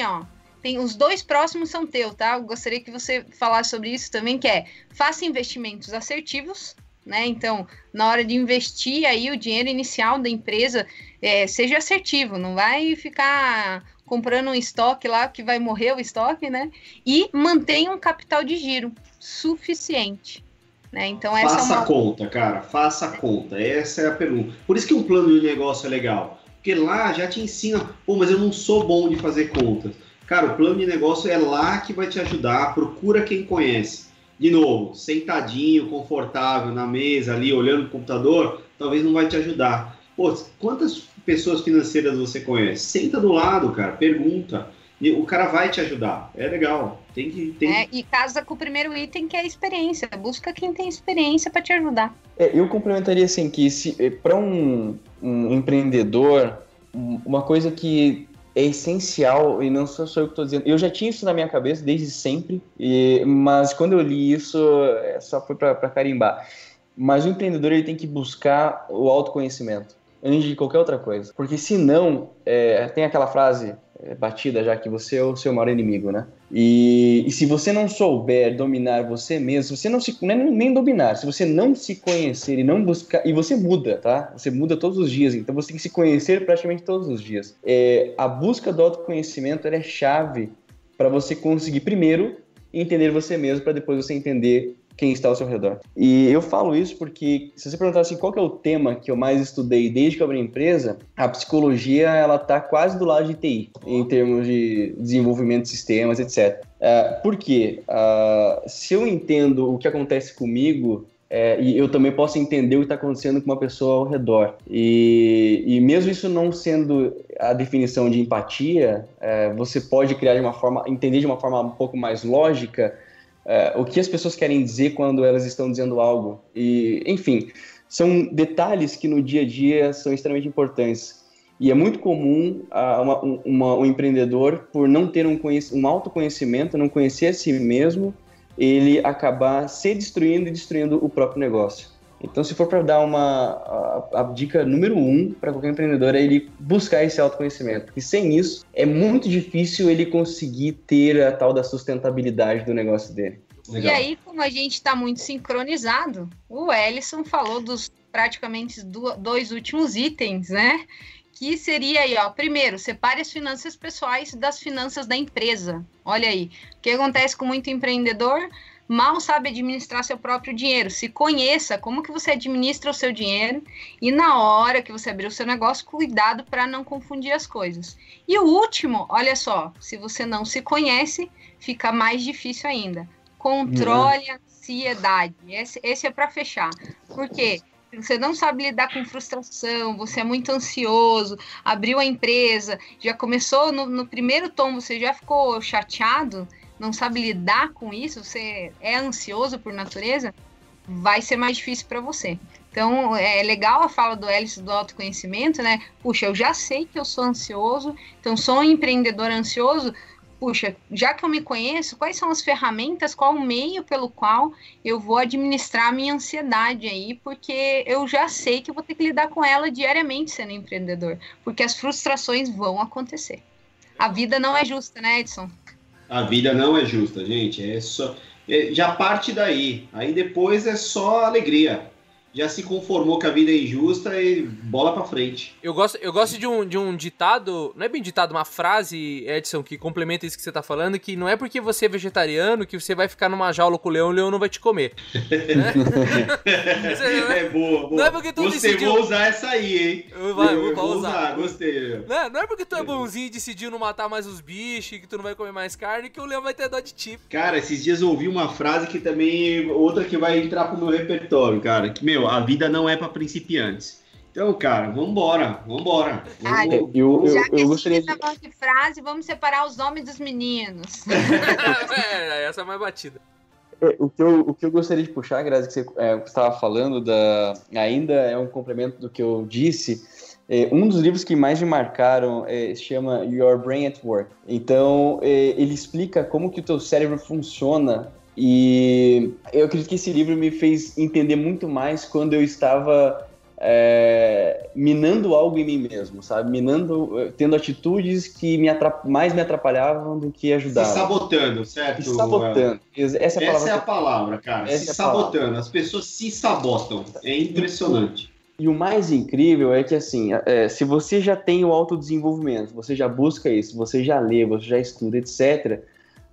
os 2 próximos são teus, tá? Eu gostaria que você falasse sobre isso também, que faça investimentos assertivos, né? Então, na hora de investir aí o dinheiro inicial da empresa, seja assertivo, não vai ficar comprando um estoque lá que vai morrer o estoque, né? E mantenha um capital de giro suficiente, né? Então, faça conta, cara, faça conta. Essa é a pergunta. Por isso que um plano de negócio é legal, porque lá já te ensina, mas eu não sou bom de fazer contas. Cara, o plano de negócio é lá que vai te ajudar, procura quem conhece. De novo, sentadinho, confortável, na mesa ali, olhando o computador, talvez não vai te ajudar. Quantas pessoas financeiras você conhece? Senta do lado, cara, pergunta. E o cara vai te ajudar. É legal. E casa com o primeiro item, que é a experiência. Busca quem tem experiência para te ajudar. Eu complementaria assim, que para um empreendedor, uma coisa que é essencial, e não sou eu que estou dizendo, eu já tinha isso na minha cabeça desde sempre, mas quando eu li isso, só foi para carimbar. Mas o empreendedor, ele tem que buscar o autoconhecimento antes de qualquer outra coisa, porque senão, tem aquela frase batida já, que você é o seu maior inimigo, né? E se você não souber dominar você mesmo, se você não é nem dominar, se você não se conhecer e não buscar, e você muda, tá? Você muda todos os dias, então você tem que se conhecer praticamente todos os dias. A busca do autoconhecimento, ela é chave para você conseguir primeiro entender você mesmo, para depois você entender quem está ao seu redor. E eu falo isso porque, se você perguntar assim, qual que é o tema que eu mais estudei desde que eu abri a empresa, a psicologia, ela tá quase do lado de TI, em termos de desenvolvimento de sistemas, etc. Por quê? Se eu entendo o que acontece comigo, e eu também posso entender o que está acontecendo com uma pessoa ao redor. E mesmo isso não sendo a definição de empatia, você pode entender de uma forma um pouco mais lógica o que as pessoas querem dizer quando elas estão dizendo algo. E, enfim, são detalhes que no dia a dia são extremamente importantes. E é muito comum um empreendedor, por não ter um autoconhecimento, não conhecer a si mesmo, ele acabar se destruindo e destruindo o próprio negócio. Então, se for para dar a dica número 1 para qualquer empreendedor, é ele buscar esse autoconhecimento. Porque sem isso, é muito difícil ele conseguir ter a tal da sustentabilidade do negócio dele. E aí, como a gente está muito sincronizado, o Ellison falou dos praticamente 2 últimos itens, né? Que seria aí, ó, primeiro, separe as finanças pessoais das finanças da empresa. Olha aí, o que acontece com muito empreendedor? Mal sabe administrar seu próprio dinheiro. Se conheça como que você administra o seu dinheiro e na hora que você abrir o seu negócio, cuidado para não confundir as coisas. E o último, olha só, se você não se conhece, fica mais difícil ainda. Controle a ansiedade. Esse é para fechar. Por quê? Você não sabe lidar com frustração, você é muito ansioso, abriu a empresa, já começou no primeiro tom, você já ficou chateado, não sabe lidar com isso, você é ansioso por natureza, vai ser mais difícil para você. Então, é legal a fala do Ellison do autoconhecimento, né? Puxa, eu já sei que eu sou ansioso, então sou um empreendedor ansioso. Puxa, já que eu me conheço, quais são as ferramentas, qual o meio pelo qual eu vou administrar a minha ansiedade aí, porque eu já sei que eu vou ter que lidar com ela diariamente sendo empreendedor, porque as frustrações vão acontecer. A vida não é justa, né, Edson? A vida não é justa, gente. Já parte daí. Aí depois é só alegria. Já se conformou que a vida é injusta e bola pra frente. Eu gosto de um ditado, não é bem ditado, uma frase, Edson, que complementa isso que você tá falando, que não é porque você é vegetariano que você vai ficar numa jaula com o leão não vai te comer. Né? É boa. Não é porque tu decidiu... Vou usar essa aí, hein? Vou usar. Gostei. Não é porque tu é bonzinho e decidiu não matar mais os bichos, que tu não vai comer mais carne, que o leão vai ter dó de ti. Cara, esses dias eu ouvi uma frase que também, outra que vai entrar pro meu repertório, cara, que, a vida não é para principiantes. Então, cara, vambora. Eu gostaria de frase, vamos separar os homens dos meninos. Essa é mais batida. O que eu gostaria de puxar, Grazi, que você estava falando, ainda é um complemento do que eu disse. Um dos livros que mais me marcaram se chama Your Brain at Work. Então, ele explica como que o teu cérebro funciona. E eu acredito que esse livro me fez entender muito mais quando eu estava minando algo em mim mesmo, sabe? Tendo atitudes que mais me atrapalhavam do que ajudavam. Se sabotando, certo? Se sabotando. Essa é a palavra, cara. Se sabotando. As pessoas se sabotam. É impressionante. E o mais incrível é que, assim, se você já tem o autodesenvolvimento, você já busca isso, você já lê, você já estuda, etc.,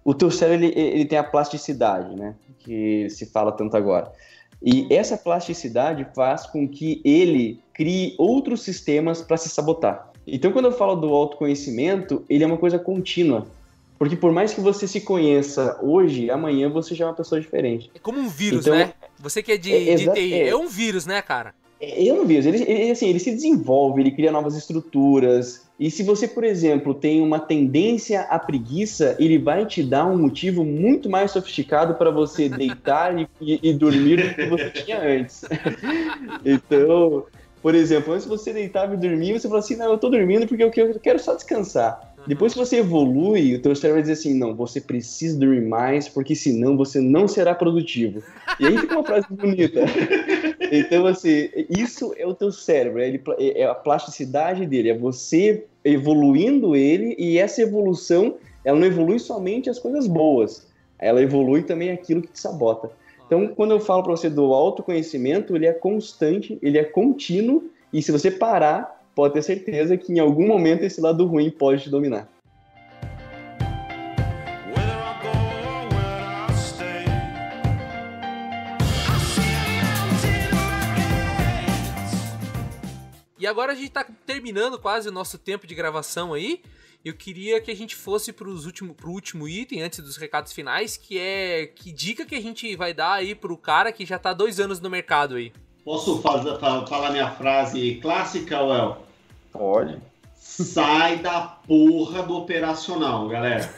o teu cérebro ele tem a plasticidade, né? Que se fala tanto agora. E essa plasticidade faz com que ele crie outros sistemas para se sabotar. Então, quando eu falo do autoconhecimento, ele é uma coisa contínua. Porque por mais que você se conheça hoje, amanhã você já é uma pessoa diferente. É como um vírus, então, né? Você que é de TI, é um vírus, né, cara? É um vírus. Ele se desenvolve, ele cria novas estruturas. E se você, por exemplo, tem uma tendência à preguiça, ele vai te dar um motivo muito mais sofisticado para você deitar e dormir do que você tinha antes. Então, por exemplo, antes você deitava e dormia, você fala assim, não, eu tô dormindo porque eu quero só descansar. Depois que você evolui, o teu cérebro vai dizer assim, não, você precisa dormir mais, porque senão você não será produtivo. E aí fica uma frase bonita. Então, assim, isso é o teu cérebro, é a plasticidade dele, é você evoluindo ele, e essa evolução, ela não evolui somente as coisas boas, ela evolui também aquilo que te sabota. Então, quando eu falo para você do autoconhecimento, ele é constante, ele é contínuo, e se você parar, pode ter certeza que em algum momento esse lado ruim pode te dominar. E agora a gente tá terminando quase o nosso tempo de gravação aí. Eu queria que a gente fosse pro último item, antes dos recados finais, que é que dica que a gente vai dar aí pro cara que já tá 2 anos no mercado aí. Posso falar minha frase clássica, Well? Pode. Sai da porra do operacional, galera.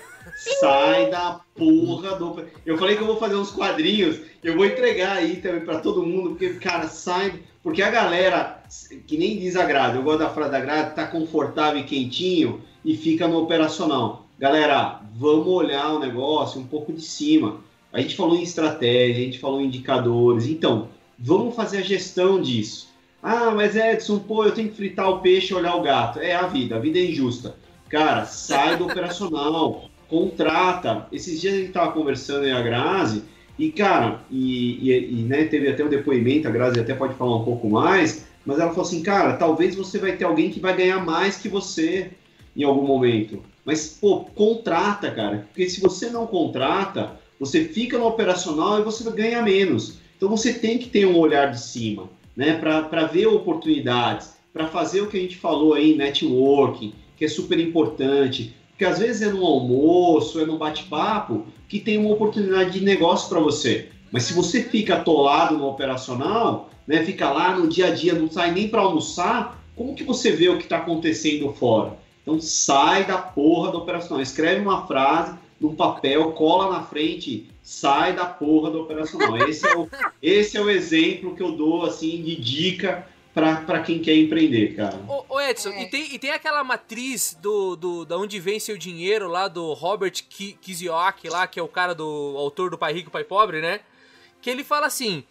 Sai da porra do... Eu falei que eu vou fazer uns quadrinhos, eu vou entregar aí também pra todo mundo, porque, cara, sai... Porque a galera, que nem diz a Grade, eu gosto da frase da Grade, tá confortável e quentinho e fica no operacional. Galera, vamos olhar o negócio um pouco de cima. A gente falou em estratégia, a gente falou em indicadores, então, vamos fazer a gestão disso. Ah, mas Edson, eu tenho que fritar o peixe e olhar o gato. É a vida é injusta. Cara, sai do operacional, contrata. Esses dias a gente tava conversando em a Grazi, E, cara, né, teve até um depoimento, a Grazi até pode falar um pouco mais, mas ela falou assim, cara, talvez você vai ter alguém que vai ganhar mais que você em algum momento. Mas, pô, contrata, cara. Porque se você não contrata, você fica no operacional e você ganha menos. Então você tem que ter um olhar de cima, né, para ver oportunidades, para fazer o que a gente falou aí, networking, que é super importante. Porque às vezes é no almoço, é no bate-papo, que tem uma oportunidade de negócio para você. Mas se você fica atolado no operacional, né, fica lá no dia a dia, não sai nem para almoçar, como que você vê o que está acontecendo fora? Então sai da porra do operacional, escreve uma frase num papel, cola na frente, sai da porra do operacional. Esse é o exemplo que eu dou assim de dica para quem quer empreender, cara. Ô Edson, e tem aquela matriz da onde vem seu dinheiro lá do Robert Kiyosaki lá, que é o cara do autor do Pai Rico, Pai Pobre, né? Que ele fala assim,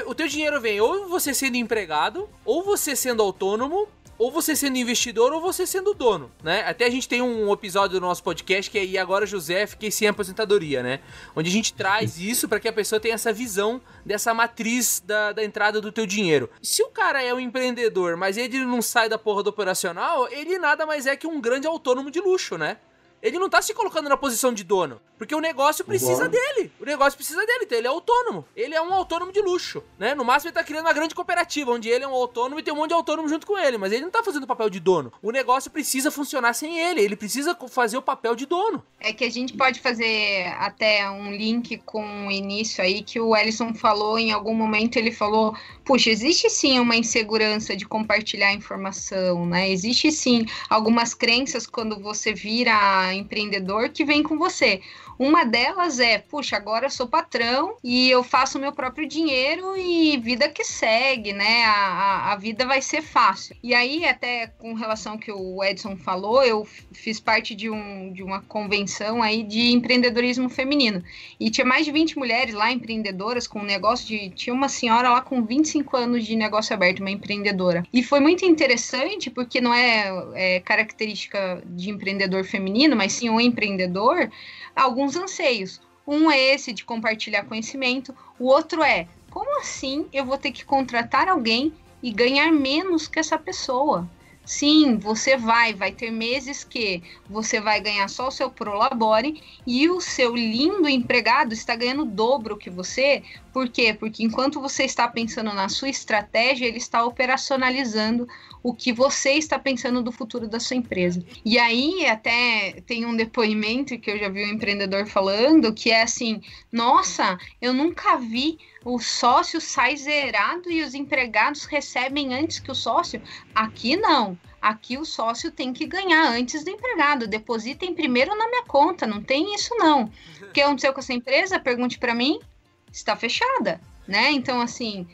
o teu dinheiro vem ou você sendo empregado, ou você sendo autônomo, ou você sendo investidor, ou você sendo dono, né? Até a gente tem um episódio do nosso podcast que é E Agora José, Fiquei Sem Aposentadoria, né? Onde a gente traz isso para que a pessoa tenha essa visão dessa matriz da entrada do teu dinheiro. Se o cara é um empreendedor, mas ele não sai da porra do operacional, ele nada mais é que um grande autônomo de luxo, né? Ele não tá se colocando na posição de dono, porque o negócio precisa dele. O negócio precisa dele, então ele é autônomo. Ele é um autônomo de luxo, né? No máximo ele tá criando uma grande cooperativa, onde ele é um autônomo e tem um monte de autônomo junto com ele, mas ele não tá fazendo o papel de dono. O negócio precisa funcionar sem ele precisa fazer o papel de dono. É que a gente pode fazer até um link com o início aí, que o Ellison falou, em algum momento ele falou, puxa, existe sim uma insegurança de compartilhar informação, né? Existe sim algumas crenças quando você vira empreendedor que vem com você. Uma delas é, puxa, agora eu sou patrão e eu faço o meu próprio dinheiro e vida que segue, né? A vida vai ser fácil. E aí, até com relação ao que o Edson falou, eu fiz parte de uma convenção aí de empreendedorismo feminino. E tinha mais de 20 mulheres lá, empreendedoras, com negócio de... Tinha uma senhora lá com 25 anos de negócio aberto, uma empreendedora. E foi muito interessante, porque não é característica de empreendedor feminino, mas sim um empreendedor, alguns anseios. Um é esse de compartilhar conhecimento, o outro é, como assim eu vou ter que contratar alguém e ganhar menos que essa pessoa? Sim, você vai ter meses que você vai ganhar só o seu prolabore e o seu lindo empregado está ganhando o dobro que você. Por quê? Porque enquanto você está pensando na sua estratégia, ele está operacionalizando o que você está pensando do futuro da sua empresa. E aí até tem um depoimento que eu já vi um empreendedor falando, que é assim, nossa, eu nunca vi o sócio sai zerado e os empregados recebem antes que o sócio. Aqui não. Aqui o sócio tem que ganhar antes do empregado. Depositem primeiro na minha conta. Não tem isso, não. O que aconteceu com essa empresa? Pergunte para mim. Está fechada, né? Então, assim,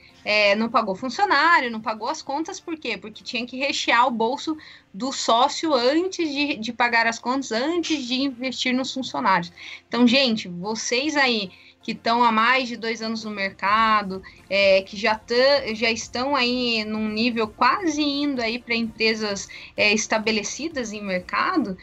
não pagou funcionário, não pagou as contas. Por quê? Porque tinha que rechear o bolso do sócio antes de pagar as contas, antes de investir nos funcionários. Então, gente, vocês aí que estão há mais de 2 anos no mercado, que já estão aí num nível quase indo aí para empresas estabelecidas em mercado,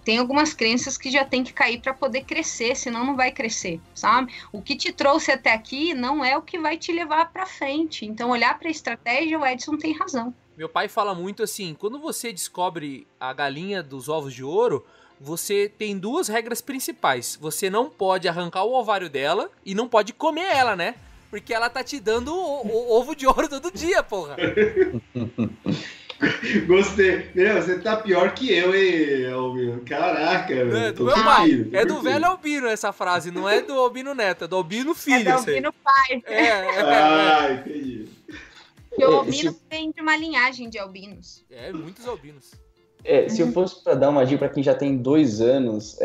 tem algumas crenças que já tem que cair para poder crescer, senão não vai crescer, sabe? O que te trouxe até aqui não é o que vai te levar para frente. Então, olhar para a estratégia, o Edson tem razão. Meu pai fala muito assim, quando você descobre a galinha dos ovos de ouro, você tem 2 regras principais. Você não pode arrancar o ovário dela e não pode comer ela, né? Porque ela tá te dando o ovo de ouro todo dia, porra. Gostei. Meu, você tá pior que eu, hein, Albino? Caraca, velho. É do meu pai. É do velho Albino essa frase, não é do Albino Neto, é do Albino filho. É do Albino pai. Entendi. Porque o albino vem de uma linhagem de albinos. Muitos albinos. Se eu fosse para dar uma dica para quem já tem 2 anos,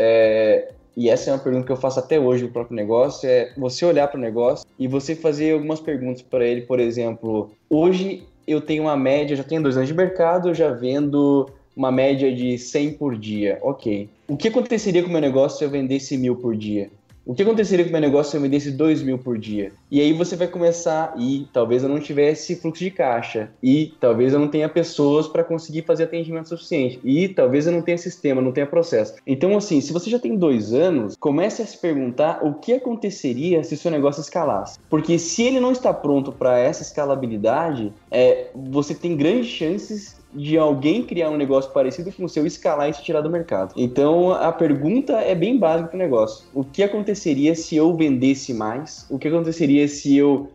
e essa é uma pergunta que eu faço até hoje no próprio negócio, é você olhar para o negócio e você fazer algumas perguntas para ele. Por exemplo, hoje eu tenho uma média, já tenho 2 anos de mercado, eu já vendo uma média de 100 por dia. Ok. O que aconteceria com o meu negócio se eu vendesse 1.000 por dia? O que aconteceria com o meu negócio se eu vendesse 2.000 por dia? E aí você vai começar, e talvez eu não tivesse fluxo de caixa, e talvez eu não tenha pessoas para conseguir fazer atendimento suficiente, e talvez eu não tenha sistema, não tenha processo. Então, assim, se você já tem 2 anos, comece a se perguntar o que aconteceria se o seu negócio escalasse. Porque se ele não está pronto para essa escalabilidade, você tem grandes chances de alguém criar um negócio parecido com o seu, escalar e se tirar do mercado. Então, a pergunta é bem básica pro negócio. O que aconteceria se eu vendesse mais? O que aconteceria se eu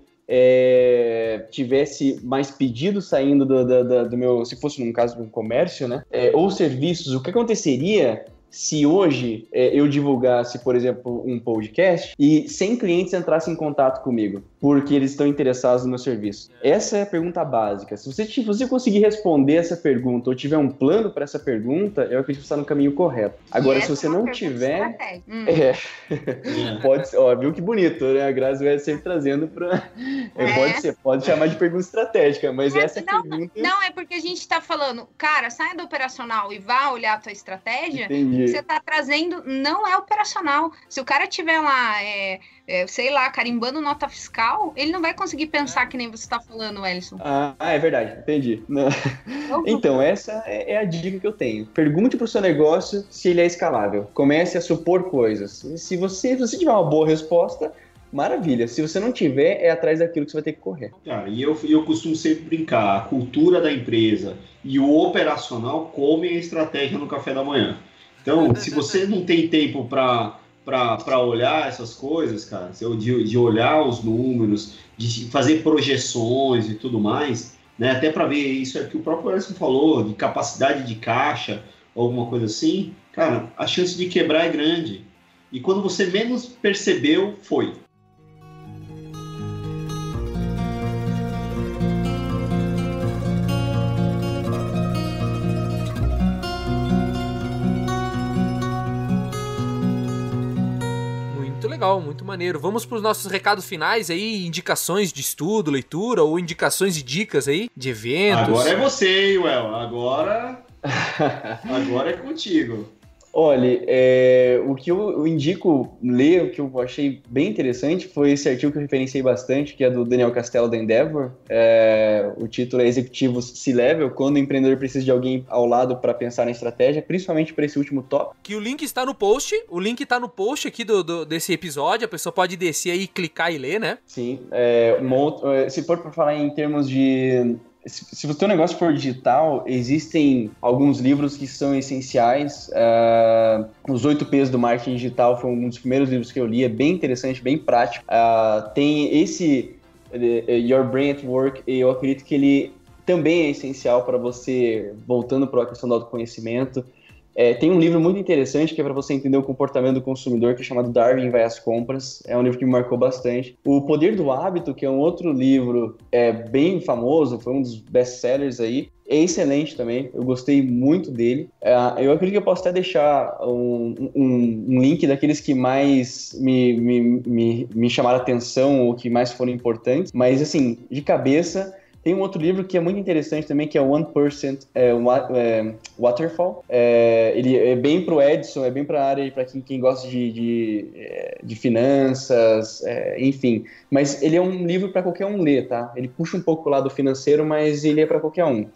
tivesse mais pedidos saindo do meu, se fosse num caso de um comércio, né? Ou serviços, o que aconteceria se hoje eu divulgasse, por exemplo, um podcast e 100 clientes entrassem em contato comigo, porque eles estão interessados no meu serviço? Essa é a pergunta básica. Se você conseguir responder essa pergunta ou tiver um plano para essa pergunta, eu acredito que você está no caminho correto. Agora, se você não tiver... Pode ser, ó, viu que bonito, né? A Grazi vai sempre trazendo para... Pode chamar de pergunta estratégica, mas essa é a pergunta... Não, é porque a gente está falando, cara, saia do operacional e vá olhar a tua estratégia. Entendi. Você está trazendo, não é operacional. Se o cara tiver lá, sei lá, carimbando nota fiscal, ele não vai conseguir pensar que nem você está falando, Ellison. É verdade, entendi. Então, essa é a dica que eu tenho. Pergunte para o seu negócio se ele é escalável. Comece a supor coisas. Se você tiver uma boa resposta, maravilha. Se você não tiver, é atrás daquilo que você vai ter que correr. Cara, e eu costumo sempre brincar, a cultura da empresa e o operacional comem a estratégia no café da manhã. Então, se você não tem tempo para olhar essas coisas, cara, de olhar os números, de fazer projeções e tudo mais, né, até para ver isso que o próprio Ellison falou, de capacidade de caixa, alguma coisa assim, cara, a chance de quebrar é grande. E quando você menos percebeu, foi. Legal, muito maneiro. Vamos para os nossos recados finais aí, indicações de estudo, leitura ou indicações de dicas aí, de eventos. Agora é você, Well. Agora é contigo. Olha, o que eu indico ler, o que eu achei bem interessante, foi esse artigo que eu referenciei bastante, que é do Daniel Castella da Endeavor. O título é Executivos C-Level, quando o empreendedor precisa de alguém ao lado para pensar na estratégia, principalmente para esse último tópico. Que o link está no post, aqui desse episódio, a pessoa pode descer aí, clicar e ler, né? Sim, se for para falar em termos de... Se o seu negócio for digital, existem alguns livros que são essenciais. Os 8 P's do Marketing Digital foi um dos primeiros livros que eu li, é bem interessante, bem prático. Tem esse Your Brain at Work, e eu acredito que ele também é essencial para você, voltando para a questão do autoconhecimento. Tem um livro muito interessante que é para você entender o comportamento do consumidor, que é chamado Darwin Vai às Compras. É um livro que me marcou bastante. O Poder do Hábito, que é um outro livro bem famoso, foi um dos best-sellers aí. É excelente também, eu gostei muito dele. Eu acredito que eu posso até deixar um link daqueles que mais me chamaram a atenção ou que mais foram importantes. Mas, assim, de cabeça... Tem um outro livro que é muito interessante também, que é 1% Waterfall. Ele é bem pro Edson, é bem para a área, para quem gosta de finanças, enfim. Mas ele é um livro para qualquer um ler, tá? Ele puxa um pouco o lado financeiro, mas ele é para qualquer um.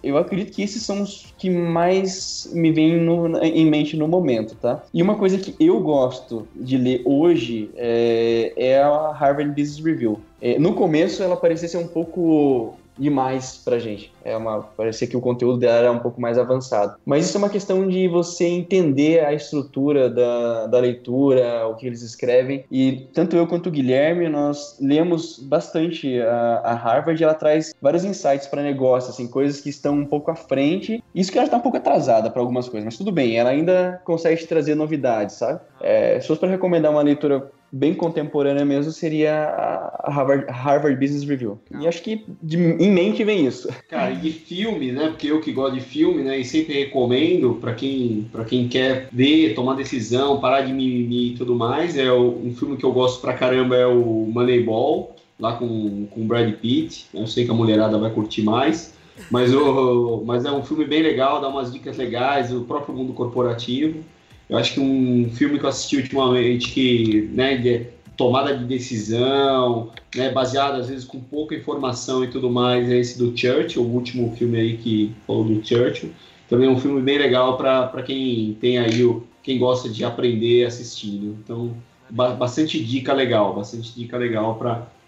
Eu acredito que esses são os que mais me vêm em mente no momento, tá? E uma coisa que eu gosto de ler hoje é a Harvard Business Review. No começo ela parecia ser um pouco demais pra gente. Parecia que o conteúdo dela era um pouco mais avançado. Mas isso é uma questão de você entender a estrutura da leitura, o que eles escrevem. E tanto eu quanto o Guilherme, nós lemos bastante a Harvard. Ela traz vários insights para negócio, assim, coisas que estão um pouco à frente. Isso que ela está um pouco atrasada para algumas coisas, mas tudo bem. Ela ainda consegue te trazer novidades, sabe? Se fosse para recomendar uma leitura bem contemporânea mesmo, seria a Harvard Business Review. E acho que em mente vem isso. Cara, e de filme, né? Porque eu que gosto de filme, né? E sempre recomendo para quem quer ver, tomar decisão, parar de mimimi e tudo mais. Um filme que eu gosto pra caramba é o Moneyball, lá com o Brad Pitt. Eu sei que a mulherada vai curtir mais. Mas é um filme bem legal, dá umas dicas legais, o próprio mundo corporativo. Eu acho que um filme que eu assisti ultimamente que, né, de tomada de decisão, né, baseado às vezes com pouca informação e tudo mais, é esse do Churchill, o último filme aí que falou do Churchill. Também é um filme bem legal para quem tem aí quem gosta de aprender assistindo. Então, bastante dica legal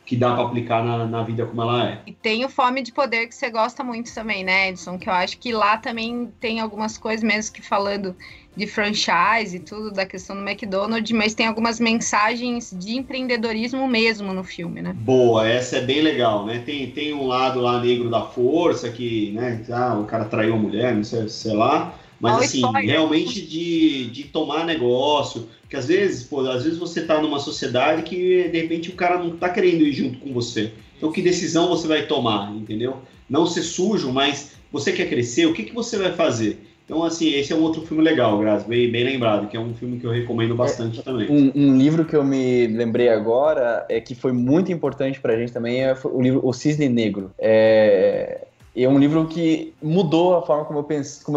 que dá para aplicar na vida como ela é. E tem o Fome de Poder, que você gosta muito também, né, Edson? Que eu acho que lá também tem algumas coisas, mesmo que falando de franchise e tudo, da questão do McDonald's, mas tem algumas mensagens de empreendedorismo mesmo no filme, né? Boa, essa é bem legal, né? Tem um lado lá negro da força, que, né, o cara traiu a mulher, não sei lá, mas assim, realmente de tomar negócio, que às vezes você tá numa sociedade que de repente o cara não tá querendo ir junto com você. Então que decisão você vai tomar, entendeu? Não ser sujo, mas você quer crescer, o que você vai fazer? Então, assim, esse é um outro filme legal, Grazi, bem lembrado, que é um filme que eu recomendo bastante também. Um livro que eu me lembrei agora, que foi muito importante pra gente também, é o livro O Cisne Negro. É um livro que mudou a forma como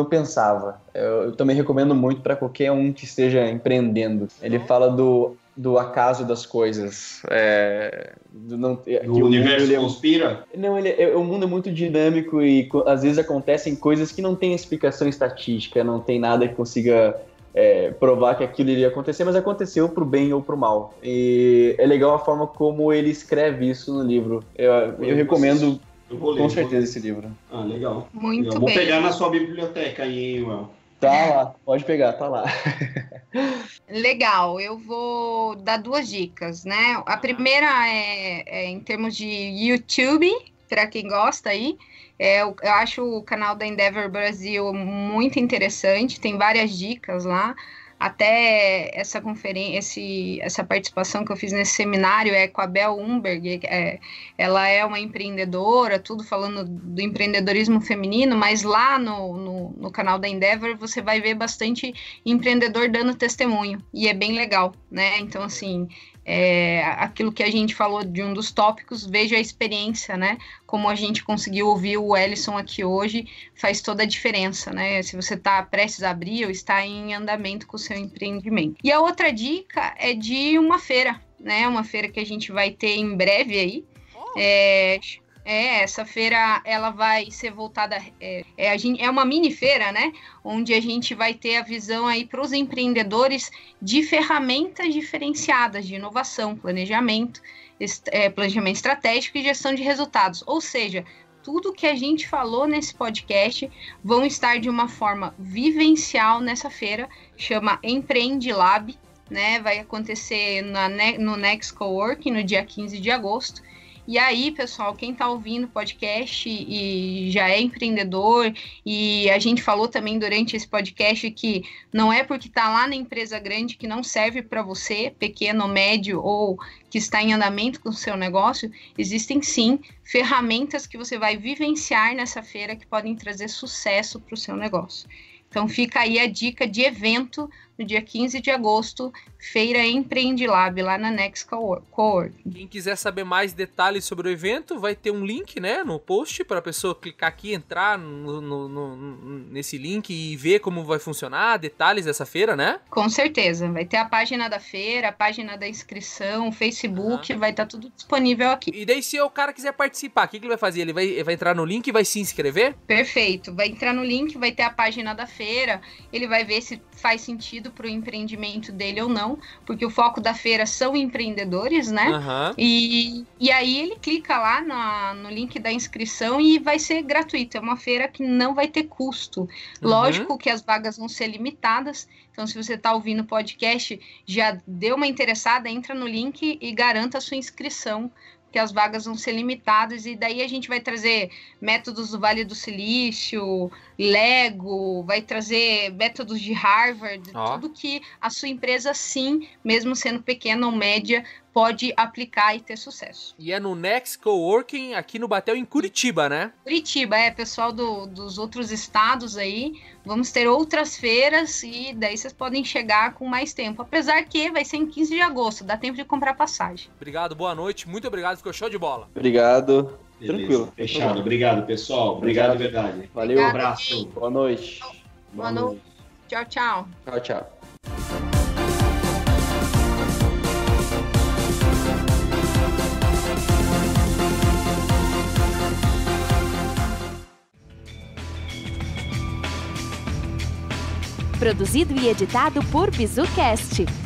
eu pensava. Eu também recomendo muito para qualquer um que esteja empreendendo. Ele fala do acaso das coisas. O universo conspira? Não, o mundo é muito dinâmico e às vezes acontecem coisas que não tem explicação estatística, não tem nada que consiga provar que aquilo iria acontecer, mas aconteceu pro bem ou pro mal. E é legal a forma como ele escreve isso no livro. Eu recomendo com certeza esse livro. Ah, legal. Muito legal. bem. Vou pegar na sua biblioteca aí, hein, Well? Tá lá, pode pegar, tá lá. Legal, eu vou dar 2 dicas, né? A primeira é em termos de YouTube, para quem gosta aí. Eu acho o canal da Endeavor Brasil muito interessante, tem várias dicas lá. Até essa conferência, essa participação que eu fiz nesse seminário é com a Bel Umberg, ela é uma empreendedora, tudo falando do empreendedorismo feminino, mas lá no canal da Endeavor você vai ver bastante empreendedor dando testemunho, e é bem legal, né? Então, assim, aquilo que a gente falou de um dos tópicos, veja a experiência, né? Como a gente conseguiu ouvir o Ellison aqui hoje, faz toda a diferença, né? Se você está prestes a abrir ou está em andamento com o seu empreendimento. E a outra dica é de uma feira, né? Uma feira que a gente vai ter em breve aí. Essa feira, ela vai ser voltada, é uma mini feira, né, onde a gente vai ter a visão aí para os empreendedores de ferramentas diferenciadas de inovação, planejamento estratégico e gestão de resultados, ou seja, tudo que a gente falou nesse podcast vão estar de uma forma vivencial nessa feira, chama Empreende Lab, né, vai acontecer no Next Coworking no dia 15 de agosto. E aí, pessoal, quem está ouvindo o podcast e já é empreendedor, e a gente falou também durante esse podcast que não é porque está lá na empresa grande que não serve para você, pequeno, médio ou que está em andamento com o seu negócio, existem sim ferramentas que você vai vivenciar nessa feira que podem trazer sucesso para o seu negócio. Então fica aí a dica de evento no dia 15 de agosto, Feira Empreende Lab, lá na Next Coworking. Quem quiser saber mais detalhes sobre o evento, vai ter um link, né, no post, para a pessoa clicar aqui, entrar nesse link e ver como vai funcionar, detalhes dessa feira, né? Com certeza, vai ter a página da feira, a página da inscrição, o Facebook, vai estar tudo disponível aqui. E daí se o cara quiser participar, o que ele vai fazer? Ele vai entrar no link e vai se inscrever? Perfeito, vai entrar no link, vai ter a página da feira, ele vai ver se faz sentido para o empreendimento dele ou não, porque o foco da feira são empreendedores, né? E aí ele clica lá no link da inscrição e vai ser gratuito. É uma feira que não vai ter custo. Lógico que as vagas vão ser limitadas, então se você está ouvindo o podcast, já deu uma interessada, entra no link e garanta a sua inscrição, que as vagas vão ser limitadas, e daí a gente vai trazer métodos do Vale do Silício, Lego, vai trazer métodos de Harvard, tudo que a sua empresa, sim, mesmo sendo pequena ou média, pode aplicar e ter sucesso. E é no Next Coworking, aqui no Batel, em Curitiba, né? Curitiba, pessoal dos outros estados aí, vamos ter outras feiras e daí vocês podem chegar com mais tempo, apesar que vai ser em 15 de agosto, dá tempo de comprar passagem. Obrigado, boa noite, muito obrigado, ficou show de bola. Obrigado. Beleza, tranquilo. Fechado, obrigado, pessoal. Obrigado de verdade. Valeu. Um abraço. Boa noite. Boa noite. Tchau, tchau. Tchau, tchau. Produzido e editado por BizuCast.